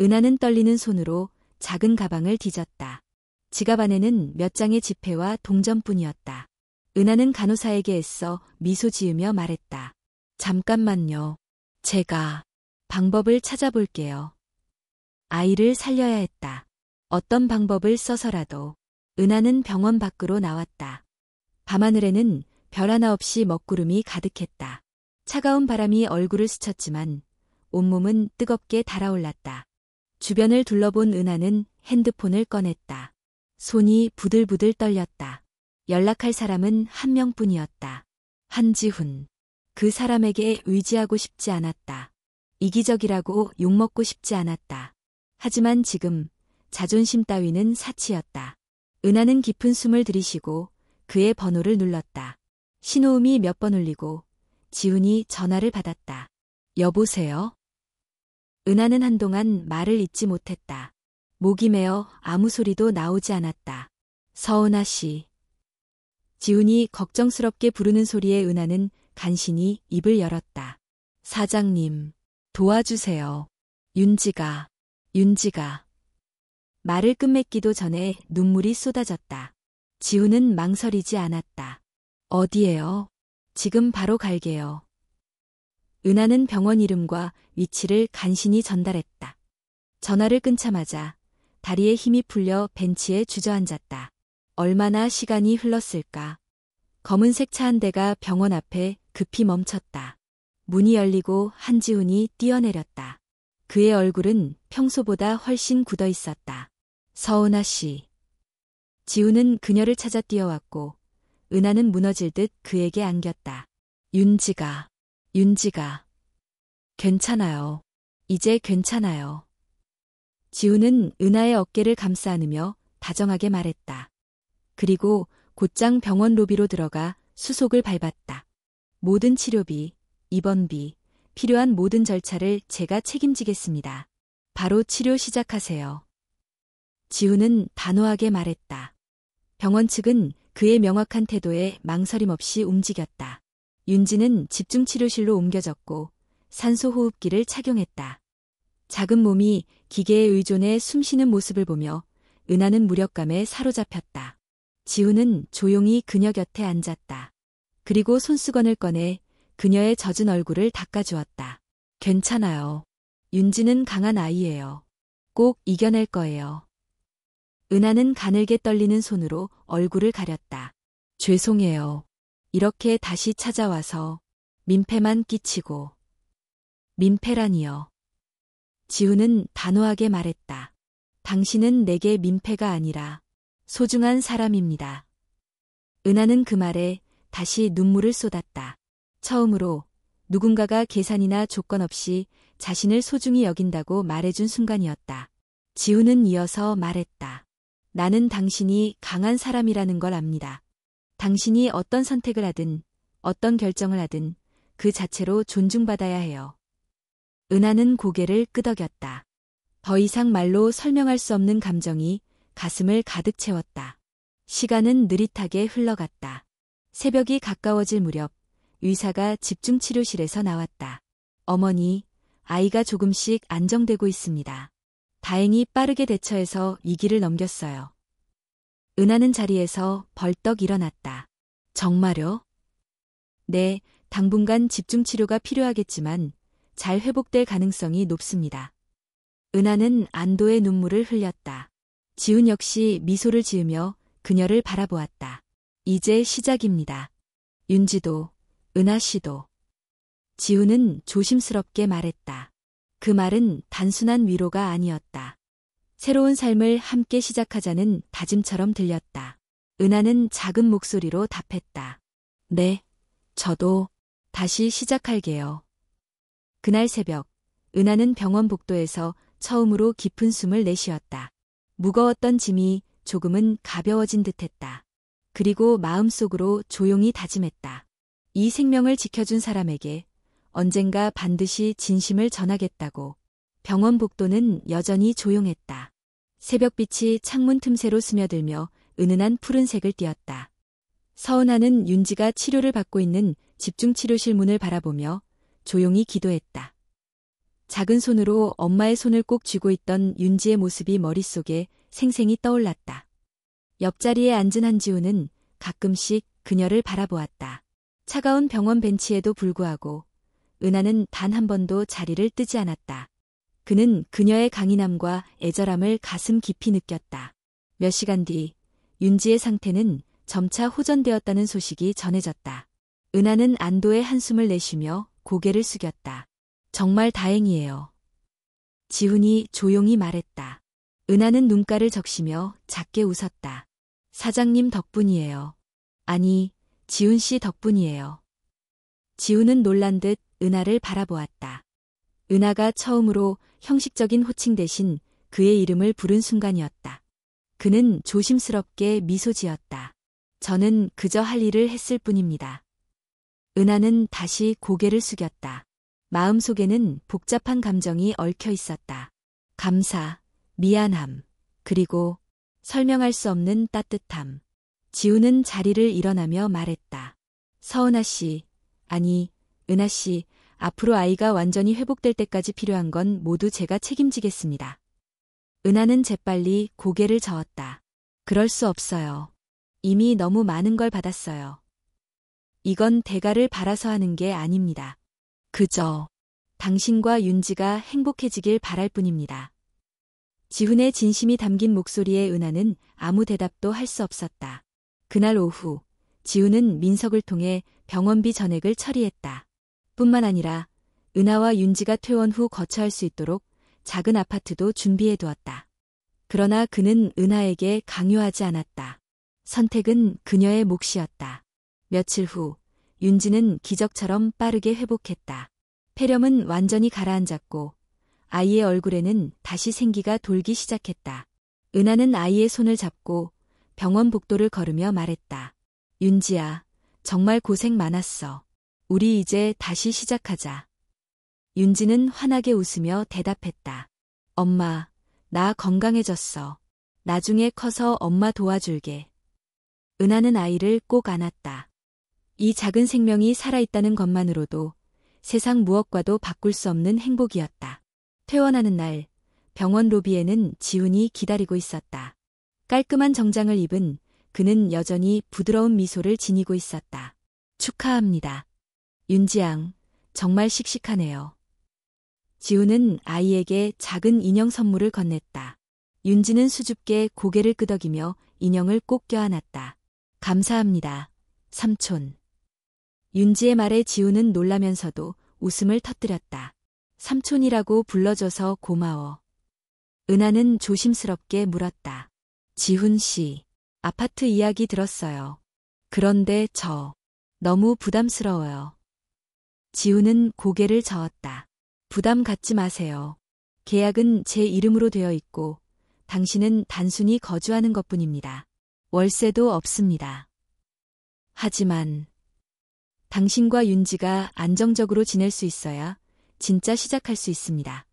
은하는 떨리는 손으로 작은 가방을 뒤졌다. 지갑 안에는 몇 장의 지폐와 동전뿐이었다. 은하는 간호사에게 애써 미소 지으며 말했다. 잠깐만요. 제가 방법을 찾아볼게요. 아이를 살려야 했다. 어떤 방법을 써서라도. 은하는 병원 밖으로 나왔다. 밤하늘에는 별 하나 없이 먹구름이 가득했다. 차가운 바람이 얼굴을 스쳤지만 온몸은 뜨겁게 달아올랐다. 주변을 둘러본 은하는 핸드폰을 꺼냈다. 손이 부들부들 떨렸다. 연락할 사람은 한 명뿐이었다. 한지훈. 그 사람에게 의지하고 싶지 않았다. 이기적이라고 욕먹고 싶지 않았다. 하지만 지금 자존심 따위는 사치였다. 은하는 깊은 숨을 들이쉬고 그의 번호를 눌렀다. 신호음이 몇 번 울리고 지훈이 전화를 받았다. 여보세요? 은하는 한동안 말을 잇지 못했다. 목이 메어 아무 소리도 나오지 않았다. 서은하 씨. 지훈이 걱정스럽게 부르는 소리에 은하는 간신히 입을 열었다. 사장님, 도와주세요. 윤지가. 말을 끝맺기도 전에 눈물이 쏟아졌다. 지훈은 망설이지 않았다. 어디에요? 지금 바로 갈게요. 은하는 병원 이름과 위치를 간신히 전달했다. 전화를 끊자마자 다리에 힘이 풀려 벤치에 주저앉았다. 얼마나 시간이 흘렀을까. 검은색 차 한 대가 병원 앞에 급히 멈췄다. 문이 열리고 한지훈이 뛰어내렸다. 그의 얼굴은 평소보다 훨씬 굳어 있었다. 서은하 씨. 지훈은 그녀를 찾아 뛰어왔고 은하는 무너질 듯 그에게 안겼다. 윤지가. 괜찮아요. 이제 괜찮아요. 지훈은 은하의 어깨를 감싸 안으며 다정하게 말했다. 그리고 곧장 병원 로비로 들어가 수속을 밟았다. 모든 치료비, 입원비, 필요한 모든 절차를 제가 책임지겠습니다. 바로 치료 시작하세요. 지훈은 단호하게 말했다. 병원 측은 그의 명확한 태도에 망설임 없이 움직였다. 윤지는 집중치료실로 옮겨졌고 산소호흡기를 착용했다. 작은 몸이 기계에 의존해 숨쉬는 모습을 보며 은하는 무력감에 사로잡혔다. 지훈은 조용히 그녀 곁에 앉았다. 그리고 손수건을 꺼내 그녀의 젖은 얼굴을 닦아주었다. 괜찮아요. 윤지는 강한 아이예요. 꼭 이겨낼 거예요. 은하는 가늘게 떨리는 손으로 얼굴을 가렸다. 죄송해요. 이렇게 다시 찾아와서 민폐만 끼치고. 민폐라니요. 지우는 단호하게 말했다. 당신은 내게 민폐가 아니라 소중한 사람입니다. 은하는 그 말에 다시 눈물을 쏟았다. 처음으로 누군가가 계산이나 조건 없이 자신을 소중히 여긴다고 말해준 순간이었다. 지우는 이어서 말했다. 나는 당신이 강한 사람이라는 걸 압니다. 당신이 어떤 선택을 하든 어떤 결정을 하든 그 자체로 존중받아야 해요. 은하는 고개를 끄덕였다. 더 이상 말로 설명할 수 없는 감정이 가슴을 가득 채웠다. 시간은 느릿하게 흘러갔다. 새벽이 가까워질 무렵 의사가 집중치료실에서 나왔다. 어머니, 아이가 조금씩 안정되고 있습니다. 다행히 빠르게 대처해서 위기를 넘겼어요. 은하는 자리에서 벌떡 일어났다. 정말요? 네, 당분간 집중치료가 필요하겠지만 잘 회복될 가능성이 높습니다. 은하는 안도의 눈물을 흘렸다. 지훈 역시 미소를 지으며 그녀를 바라보았다. 이제 시작입니다. 윤지도, 은하 씨도. 지훈은 조심스럽게 말했다. 그 말은 단순한 위로가 아니었다. 새로운 삶을 함께 시작하자는 다짐처럼 들렸다. 은하는 작은 목소리로 답했다. 네, 저도 다시 시작할게요. 그날 새벽, 은하는 병원 복도에서 처음으로 깊은 숨을 내쉬었다. 무거웠던 짐이 조금은 가벼워진 듯했다. 그리고 마음속으로 조용히 다짐했다. 이 생명을 지켜준 사람에게 언젠가 반드시 진심을 전하겠다고. 병원 복도는 여전히 조용했다. 새벽빛이 창문 틈새로 스며들며 은은한 푸른색을 띠었다. 서은하는 윤지가 치료를 받고 있는 집중치료실 문을 바라보며 조용히 기도했다. 작은 손으로 엄마의 손을 꼭 쥐고 있던 윤지의 모습이 머릿속에 생생히 떠올랐다. 옆자리에 앉은 한지우는 가끔씩 그녀를 바라보았다. 차가운 병원 벤치에도 불구하고 은하는 단 한 번도 자리를 뜨지 않았다. 그는 그녀의 강인함과 애절함을 가슴 깊이 느꼈다. 몇 시간 뒤 윤지의 상태는 점차 호전되었다는 소식이 전해졌다. 은하는 안도의 한숨을 내쉬며 고개를 숙였다. 정말 다행이에요. 지훈이 조용히 말했다. 은하는 눈가를 적시며 작게 웃었다. 사장님 덕분이에요. 아니, 지훈 씨 덕분이에요. 지훈은 놀란 듯 은하를 바라보았다. 은하가 처음으로 형식적인 호칭 대신 그의 이름을 부른 순간이었다. 그는 조심스럽게 미소 지었다. 저는 그저 할 일을 했을 뿐입니다. 은하는 다시 고개를 숙였다. 마음속에는 복잡한 감정이 얽혀 있었다. 감사, 미안함, 그리고 설명할 수 없는 따뜻함. 지우는 자리를 일어나며 말했다. 서은하 씨, 아니, 은하 씨, 앞으로 아이가 완전히 회복될 때까지 필요한 건 모두 제가 책임지겠습니다. 은하는 재빨리 고개를 저었다. 그럴 수 없어요. 이미 너무 많은 걸 받았어요. 이건 대가를 바라서 하는 게 아닙니다. 그저 당신과 윤지가 행복해지길 바랄 뿐입니다. 지훈의 진심이 담긴 목소리에 은하는 아무 대답도 할 수 없었다. 그날 오후, 지훈은 민석을 통해 병원비 전액을 처리했다. 뿐만 아니라 은하와 윤지가 퇴원 후 거처할 수 있도록 작은 아파트도 준비해 두었다. 그러나 그는 은하에게 강요하지 않았다. 선택은 그녀의 몫이었다. 며칠 후, 윤지는 기적처럼 빠르게 회복했다. 폐렴은 완전히 가라앉았고 아이의 얼굴에는 다시 생기가 돌기 시작했다. 은하는 아이의 손을 잡고 병원 복도를 걸으며 말했다. 윤지야, 정말 고생 많았어. 우리 이제 다시 시작하자. 윤지는 환하게 웃으며 대답했다. 엄마, 나 건강해졌어. 나중에 커서 엄마 도와줄게. 은하는 아이를 꼭 안았다. 이 작은 생명이 살아있다는 것만으로도 세상 무엇과도 바꿀 수 없는 행복이었다. 퇴원하는 날, 병원 로비에는 지훈이 기다리고 있었다. 깔끔한 정장을 입은 그는 여전히 부드러운 미소를 지니고 있었다. 축하합니다. 윤지양, 정말 씩씩하네요. 지훈은 아이에게 작은 인형 선물을 건넸다. 윤지는 수줍게 고개를 끄덕이며 인형을 꼭 껴안았다. 감사합니다, 삼촌. 윤지의 말에 지훈은 놀라면서도 웃음을 터뜨렸다. 삼촌이라고 불러줘서 고마워. 은하는 조심스럽게 물었다. 지훈 씨, 아파트 이야기 들었어요. 그런데 너무 부담스러워요. 지훈은 고개를 저었다. 부담 갖지 마세요. 계약은 제 이름으로 되어 있고 당신은 단순히 거주하는 것뿐입니다. 월세도 없습니다. 하지만 당신과 윤지가 안정적으로 지낼 수 있어야 진짜 시작할 수 있습니다.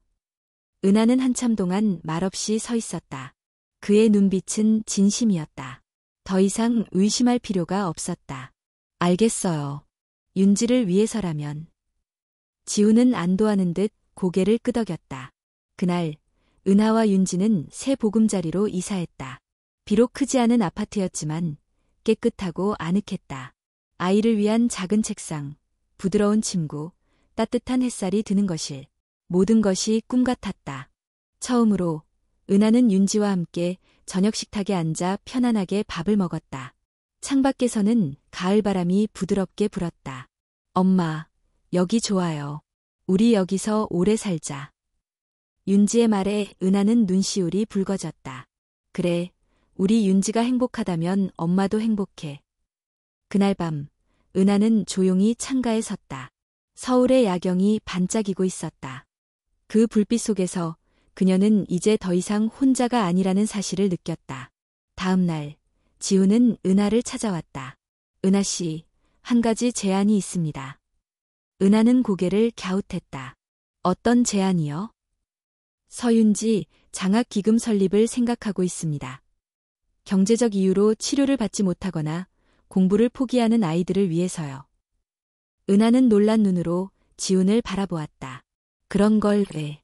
은하는 한참 동안 말없이 서 있었다. 그의 눈빛은 진심이었다. 더 이상 의심할 필요가 없었다. 알겠어요. 윤지를 위해서라면. 지훈은 안도하는 듯 고개를 끄덕였다. 그날 은하와 윤지는 새 보금자리로 이사했다. 비록 크지 않은 아파트였지만 깨끗하고 아늑했다. 아이를 위한 작은 책상, 부드러운 침구, 따뜻한 햇살이 드는 거실. 모든 것이 꿈 같았다. 처음으로 은하는 윤지와 함께 저녁 식탁에 앉아 편안하게 밥을 먹었다. 창밖에서는 가을바람이 부드럽게 불었다. 엄마, 여기 좋아요. 우리 여기서 오래 살자. 윤지의 말에 은하는 눈시울이 붉어졌다. 그래, 우리 윤지가 행복하다면 엄마도 행복해. 그날 밤, 은하는 조용히 창가에 섰다. 서울의 야경이 반짝이고 있었다. 그 불빛 속에서 그녀는 이제 더 이상 혼자가 아니라는 사실을 느꼈다. 다음 날, 지훈은 은하를 찾아왔다. 은하 씨, 한 가지 제안이 있습니다. 은하는 고개를 갸웃했다. 어떤 제안이요? 서윤지 장학기금 설립을 생각하고 있습니다. 경제적 이유로 치료를 받지 못하거나 공부를 포기하는 아이들을 위해서요. 은하는 놀란 눈으로 지훈을 바라보았다. 그런 걸 왜?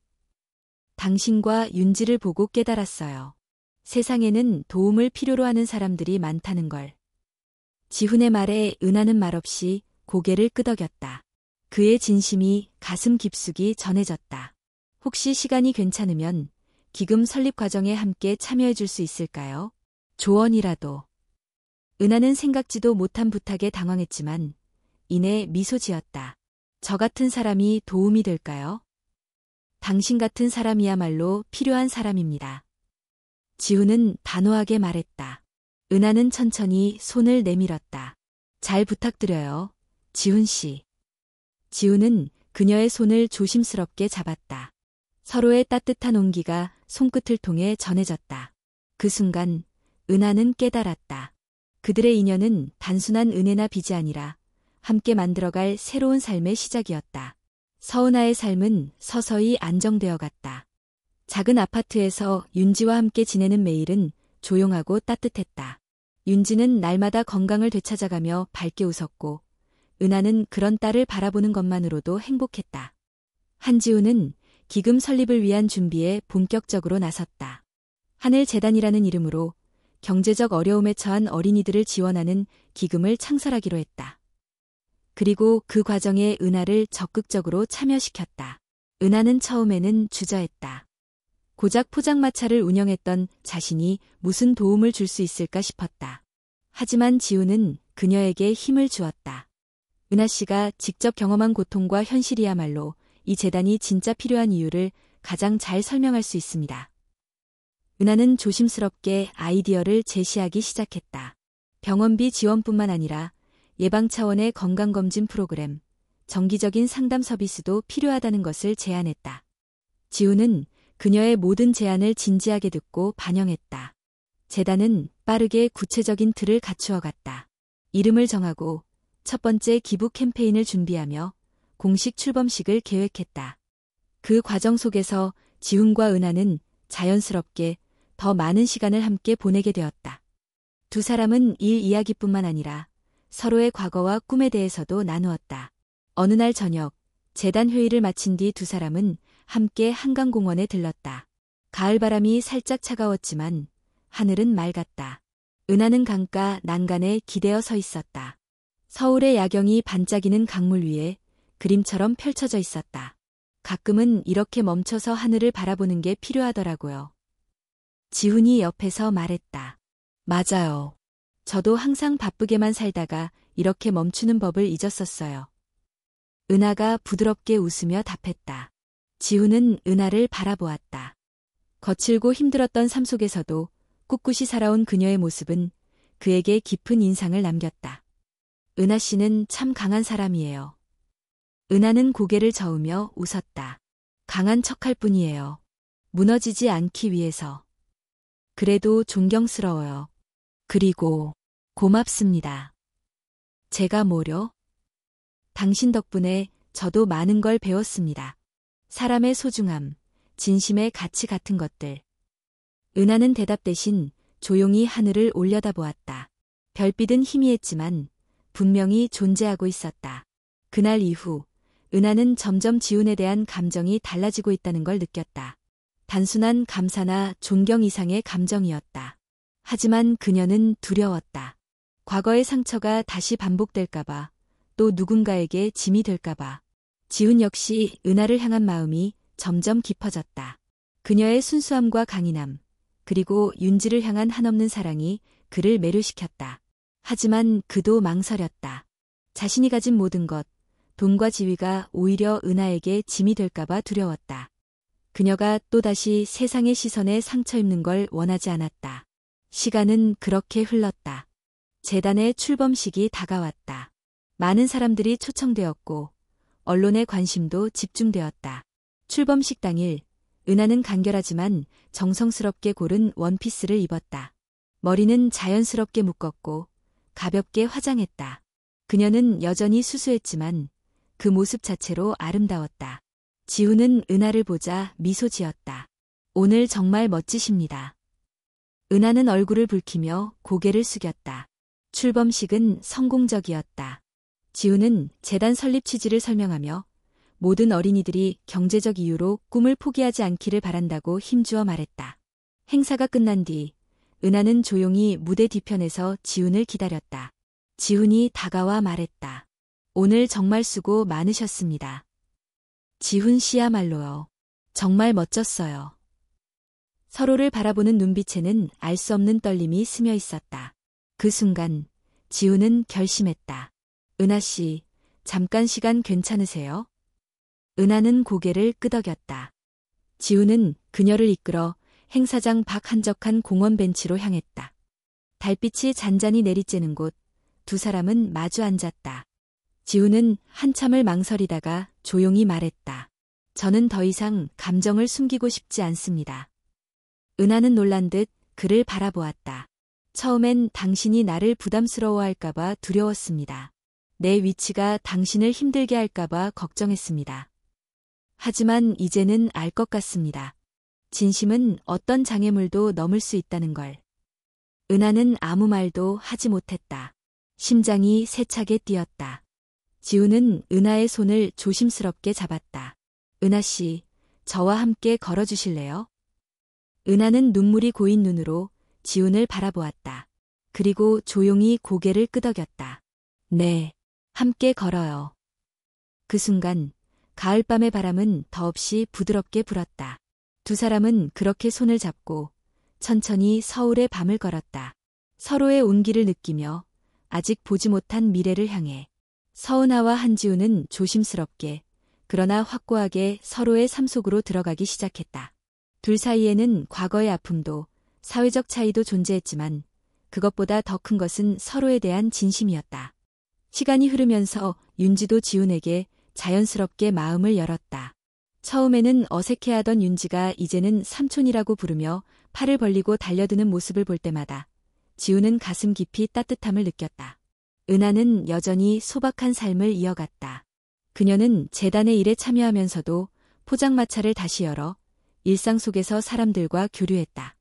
당신과 윤지를 보고 깨달았어요. 세상에는 도움을 필요로 하는 사람들이 많다는 걸. 지훈의 말에 은하는 말없이 고개를 끄덕였다. 그의 진심이 가슴 깊숙이 전해졌다. 혹시 시간이 괜찮으면 기금 설립 과정에 함께 참여해 줄 수 있을까요? 조언이라도. 은하는 생각지도 못한 부탁에 당황했지만 이내 미소 지었다. 저 같은 사람이 도움이 될까요? 당신 같은 사람이야말로 필요한 사람입니다. 지훈은 단호하게 말했다. 은하는 천천히 손을 내밀었다. 잘 부탁드려요, 지훈 씨. 지훈은 그녀의 손을 조심스럽게 잡았다. 서로의 따뜻한 온기가 손끝을 통해 전해졌다. 그 순간 은하는 깨달았다. 그들의 인연은 단순한 은혜나 빚이 아니라 함께 만들어갈 새로운 삶의 시작이었다. 서은하의 삶은 서서히 안정되어 갔다. 작은 아파트에서 윤지와 함께 지내는 매일은 조용하고 따뜻했다. 윤지는 날마다 건강을 되찾아가며 밝게 웃었고 은하는 그런 딸을 바라보는 것만으로도 행복했다. 한지우는 기금 설립을 위한 준비에 본격적으로 나섰다. 하늘재단이라는 이름으로 경제적 어려움에 처한 어린이들을 지원하는 기금을 창설하기로 했다. 그리고 그 과정에 은하를 적극적으로 참여시켰다. 은하는 처음에는 주저했다. 고작 포장마차를 운영했던 자신이 무슨 도움을 줄 수 있을까 싶었다. 하지만 지우는 그녀에게 힘을 주었다. 은하 씨가 직접 경험한 고통과 현실이야말로 이 재단이 진짜 필요한 이유를 가장 잘 설명할 수 있습니다. 은하는 조심스럽게 아이디어를 제시하기 시작했다. 병원비 지원뿐만 아니라 예방 차원의 건강검진 프로그램, 정기적인 상담 서비스도 필요하다는 것을 제안했다. 지우는 그녀의 모든 제안을 진지하게 듣고 반영했다. 재단은 빠르게 구체적인 틀을 갖추어 갔다. 이름을 정하고 첫 번째 기부 캠페인을 준비하며 공식 출범식을 계획했다. 그 과정 속에서 지훈과 은하는 자연스럽게 더 많은 시간을 함께 보내게 되었다. 두 사람은 일 이야기뿐만 아니라 서로의 과거와 꿈에 대해서도 나누었다. 어느 날 저녁, 재단 회의를 마친 뒤 두 사람은 함께 한강공원에 들렀다. 가을바람이 살짝 차가웠지만 하늘은 맑았다. 은하는 강가 난간에 기대어 서 있었다. 서울의 야경이 반짝이는 강물 위에 그림처럼 펼쳐져 있었다. 가끔은 이렇게 멈춰서 하늘을 바라보는 게 필요하더라고요. 지훈이 옆에서 말했다. 맞아요. 저도 항상 바쁘게만 살다가 이렇게 멈추는 법을 잊었었어요. 은하가 부드럽게 웃으며 답했다. 지훈은 은하를 바라보았다. 거칠고 힘들었던 삶 속에서도 꿋꿋이 살아온 그녀의 모습은 그에게 깊은 인상을 남겼다. 은하 씨는 참 강한 사람이에요. 은하는 고개를 저으며 웃었다. 강한 척할 뿐이에요. 무너지지 않기 위해서. 그래도 존경스러워요. 그리고 고맙습니다. 제가 뭐려? 당신 덕분에 저도 많은 걸 배웠습니다. 사람의 소중함, 진심의 가치 같은 것들. 은하는 대답 대신 조용히 하늘을 올려다보았다. 별빛은 희미했지만 분명히 존재하고 있었다. 그날 이후 은하는 점점 지훈에 대한 감정이 달라지고 있다는 걸 느꼈다. 단순한 감사나 존경 이상의 감정이었다. 하지만 그녀는 두려웠다. 과거의 상처가 다시 반복될까봐, 또 누군가에게 짐이 될까봐. 지훈 역시 은하를 향한 마음이 점점 깊어졌다. 그녀의 순수함과 강인함, 그리고 윤지를 향한 한없는 사랑이 그를 매료시켰다. 하지만 그도 망설였다. 자신이 가진 모든 것, 돈과 지위가 오히려 은하에게 짐이 될까봐 두려웠다. 그녀가 또다시 세상의 시선에 상처 입는 걸 원하지 않았다. 시간은 그렇게 흘렀다. 재단의 출범식이 다가왔다. 많은 사람들이 초청되었고 언론의 관심도 집중되었다. 출범식 당일 은하는 간결하지만 정성스럽게 고른 원피스를 입었다. 머리는 자연스럽게 묶었고 가볍게 화장했다. 그녀는 여전히 수수했지만 그 모습 자체로 아름다웠다. 지훈은 은하를 보자 미소 지었다. 오늘 정말 멋지십니다. 은하는 얼굴을 붉히며 고개를 숙였다. 출범식은 성공적이었다. 지훈은 재단 설립 취지를 설명하며 모든 어린이들이 경제적 이유로 꿈을 포기하지 않기를 바란다고 힘주어 말했다. 행사가 끝난 뒤 은하는 조용히 무대 뒤편에서 지훈을 기다렸다. 지훈이 다가와 말했다. 오늘 정말 수고 많으셨습니다. 지훈 씨야말로요. 정말 멋졌어요. 서로를 바라보는 눈빛에는 알 수 없는 떨림이 스며 있었다. 그 순간 지훈은 결심했다. 은하 씨, 잠깐 시간 괜찮으세요? 은하는 고개를 끄덕였다. 지훈은 그녀를 이끌어 행사장 밖 한적한 공원 벤치로 향했다. 달빛이 잔잔히 내리쬐는 곳, 두 사람은 마주 앉았다. 지훈은 한참을 망설이다가 조용히 말했다. 저는 더 이상 감정을 숨기고 싶지 않습니다. 은하는 놀란 듯 그를 바라보았다. 처음엔 당신이 나를 부담스러워할까봐 두려웠습니다. 내 위치가 당신을 힘들게 할까봐 걱정했습니다. 하지만 이제는 알 것 같습니다. 진심은 어떤 장애물도 넘을 수 있다는 걸. 은하는 아무 말도 하지 못했다. 심장이 세차게 뛰었다. 지훈은 은하의 손을 조심스럽게 잡았다. 은하 씨, 저와 함께 걸어주실래요? 은하는 눈물이 고인 눈으로 지훈을 바라보았다. 그리고 조용히 고개를 끄덕였다. 네, 함께 걸어요. 그 순간 가을밤의 바람은 더없이 부드럽게 불었다. 두 사람은 그렇게 손을 잡고 천천히 서울의 밤을 걸었다. 서로의 온기를 느끼며 아직 보지 못한 미래를 향해. 서은하와 한지훈은 조심스럽게 그러나 확고하게 서로의 삶 속으로 들어가기 시작했다. 둘 사이에는 과거의 아픔도 사회적 차이도 존재했지만 그것보다 더 큰 것은 서로에 대한 진심이었다. 시간이 흐르면서 윤지도 지훈에게 자연스럽게 마음을 열었다. 처음에는 어색해하던 윤지가 이제는 삼촌이라고 부르며 팔을 벌리고 달려드는 모습을 볼 때마다 지훈은 가슴 깊이 따뜻함을 느꼈다. 은하는 여전히 소박한 삶을 이어갔다. 그녀는 재단의 일에 참여하면서도 포장마차를 다시 열어 일상 속에서 사람들과 교류했다.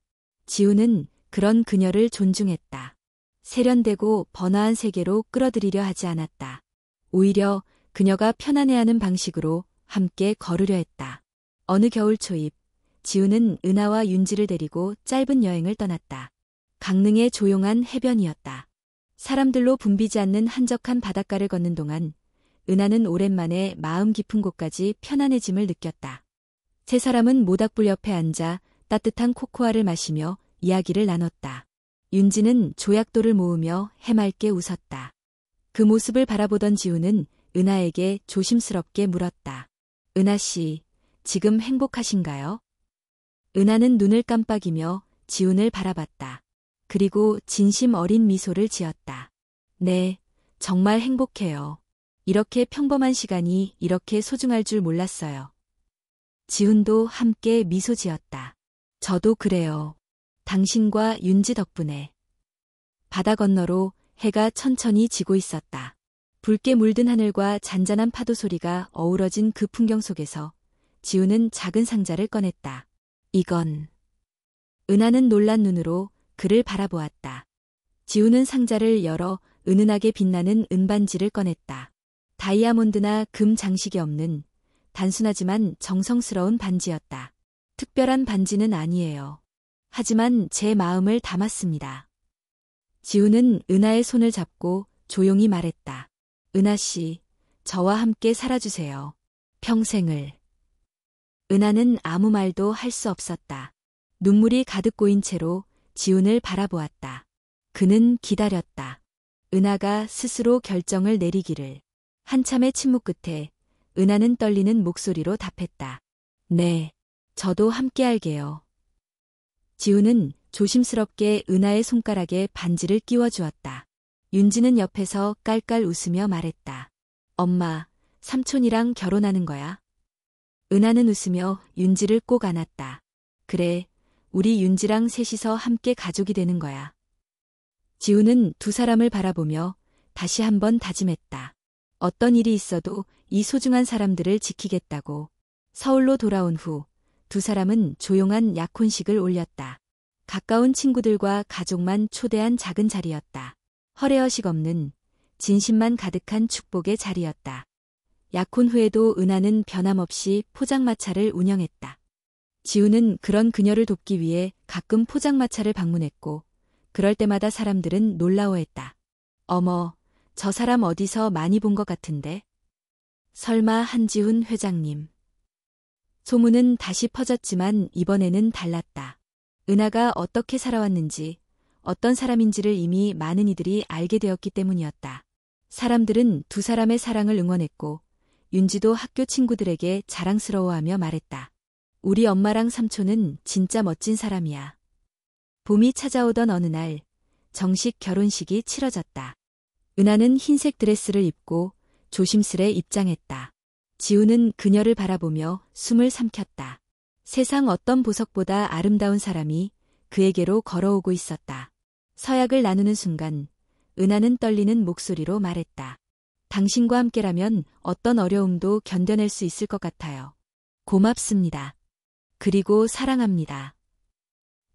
지훈은 그런 그녀를 존중했다. 세련되고 번화한 세계로 끌어들이려 하지 않았다. 오히려 그녀가 편안해하는 방식으로 함께 걸으려 했다. 어느 겨울 초입, 지훈은 은하와 윤지를 데리고 짧은 여행을 떠났다. 강릉의 조용한 해변이었다. 사람들로 붐비지 않는 한적한 바닷가를 걷는 동안 은하는 오랜만에 마음 깊은 곳까지 편안해짐을 느꼈다. 세 사람은 모닥불 옆에 앉아 따뜻한 코코아를 마시며 이야기를 나눴다. 윤지는 조약돌을 모으며 해맑게 웃었다. 그 모습을 바라보던 지훈은 은하에게 조심스럽게 물었다. 은하 씨, 지금 행복하신가요? 은하는 눈을 깜빡이며 지훈을 바라봤다. 그리고 진심 어린 미소를 지었다. 네, 정말 행복해요. 이렇게 평범한 시간이 이렇게 소중할 줄 몰랐어요. 지훈도 함께 미소 지었다. 저도 그래요. 당신과 윤지 덕분에. 바다 건너로 해가 천천히 지고 있었다. 붉게 물든 하늘과 잔잔한 파도 소리가 어우러진 그 풍경 속에서 지훈은 작은 상자를 꺼냈다. 이건. 은하는 놀란 눈으로 그를 바라보았다. 지훈은 상자를 열어 은은하게 빛나는 은반지를 꺼냈다. 다이아몬드나 금 장식이 없는 단순하지만 정성스러운 반지였다. 특별한 반지는 아니에요. 하지만 제 마음을 담았습니다. 지훈은 은하의 손을 잡고 조용히 말했다. 은하 씨, 저와 함께 살아주세요. 평생을. 은하는 아무 말도 할 수 없었다. 눈물이 가득 고인 채로 지훈을 바라보았다. 그는 기다렸다. 은하가 스스로 결정을 내리기를. 한참의 침묵 끝에 은하는 떨리는 목소리로 답했다. 네, 저도 함께할게요. 지훈은 조심스럽게 은하의 손가락에 반지를 끼워주었다. 윤지는 옆에서 깔깔 웃으며 말했다. 엄마, 삼촌이랑 결혼하는 거야? 은하는 웃으며 윤지를 꼭 안았다. 그래, 우리 윤지랑 셋이서 함께 가족이 되는 거야. 지훈은 두 사람을 바라보며 다시 한번 다짐했다. 어떤 일이 있어도 이 소중한 사람들을 지키겠다고. 서울로 돌아온 후 두 사람은 조용한 약혼식을 올렸다. 가까운 친구들과 가족만 초대한 작은 자리였다. 허례허식 없는 진심만 가득한 축복의 자리였다. 약혼 후에도 은하는 변함없이 포장마차를 운영했다. 지훈은 그런 그녀를 돕기 위해 가끔 포장마차를 방문했고 그럴 때마다 사람들은 놀라워했다. 어머, 저 사람 어디서 많이 본 것 같은데? 설마 한지훈 회장님. 소문은 다시 퍼졌지만 이번에는 달랐다. 은하가 어떻게 살아왔는지, 어떤 사람인지를 이미 많은 이들이 알게 되었기 때문이었다. 사람들은 두 사람의 사랑을 응원했고 윤지도 학교 친구들에게 자랑스러워하며 말했다. 우리 엄마랑 삼촌은 진짜 멋진 사람이야. 봄이 찾아오던 어느 날 정식 결혼식이 치러졌다. 은하는 흰색 드레스를 입고 조심스레 입장했다. 지훈은 그녀를 바라보며 숨을 삼켰다. 세상 어떤 보석보다 아름다운 사람이 그에게로 걸어오고 있었다. 서약을 나누는 순간 은하는 떨리는 목소리로 말했다. 당신과 함께라면 어떤 어려움도 견뎌낼 수 있을 것 같아요. 고맙습니다. 그리고 사랑합니다.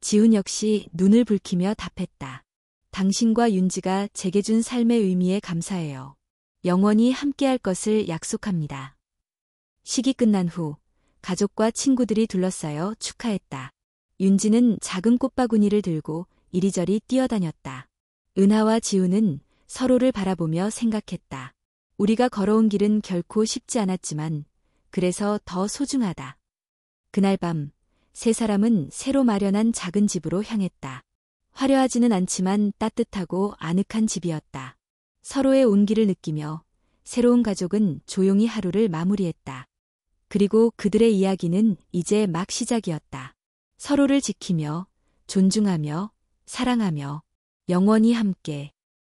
지훈 역시 눈을 붉히며 답했다. 당신과 윤지가 제게 준 삶의 의미에 감사해요. 영원히 함께할 것을 약속합니다. 식이 끝난 후 가족과 친구들이 둘러싸여 축하했다. 윤지는 작은 꽃바구니를 들고 이리저리 뛰어다녔다. 은하와 지훈은 서로를 바라보며 생각했다. 우리가 걸어온 길은 결코 쉽지 않았지만 그래서 더 소중하다. 그날 밤 세 사람은 새로 마련한 작은 집으로 향했다. 화려하지는 않지만 따뜻하고 아늑한 집이었다. 서로의 온기를 느끼며 새로운 가족은 조용히 하루를 마무리했다. 그리고 그들의 이야기는 이제 막 시작이었다. 서로를 지키며 존중하며 사랑하며 영원히 함께.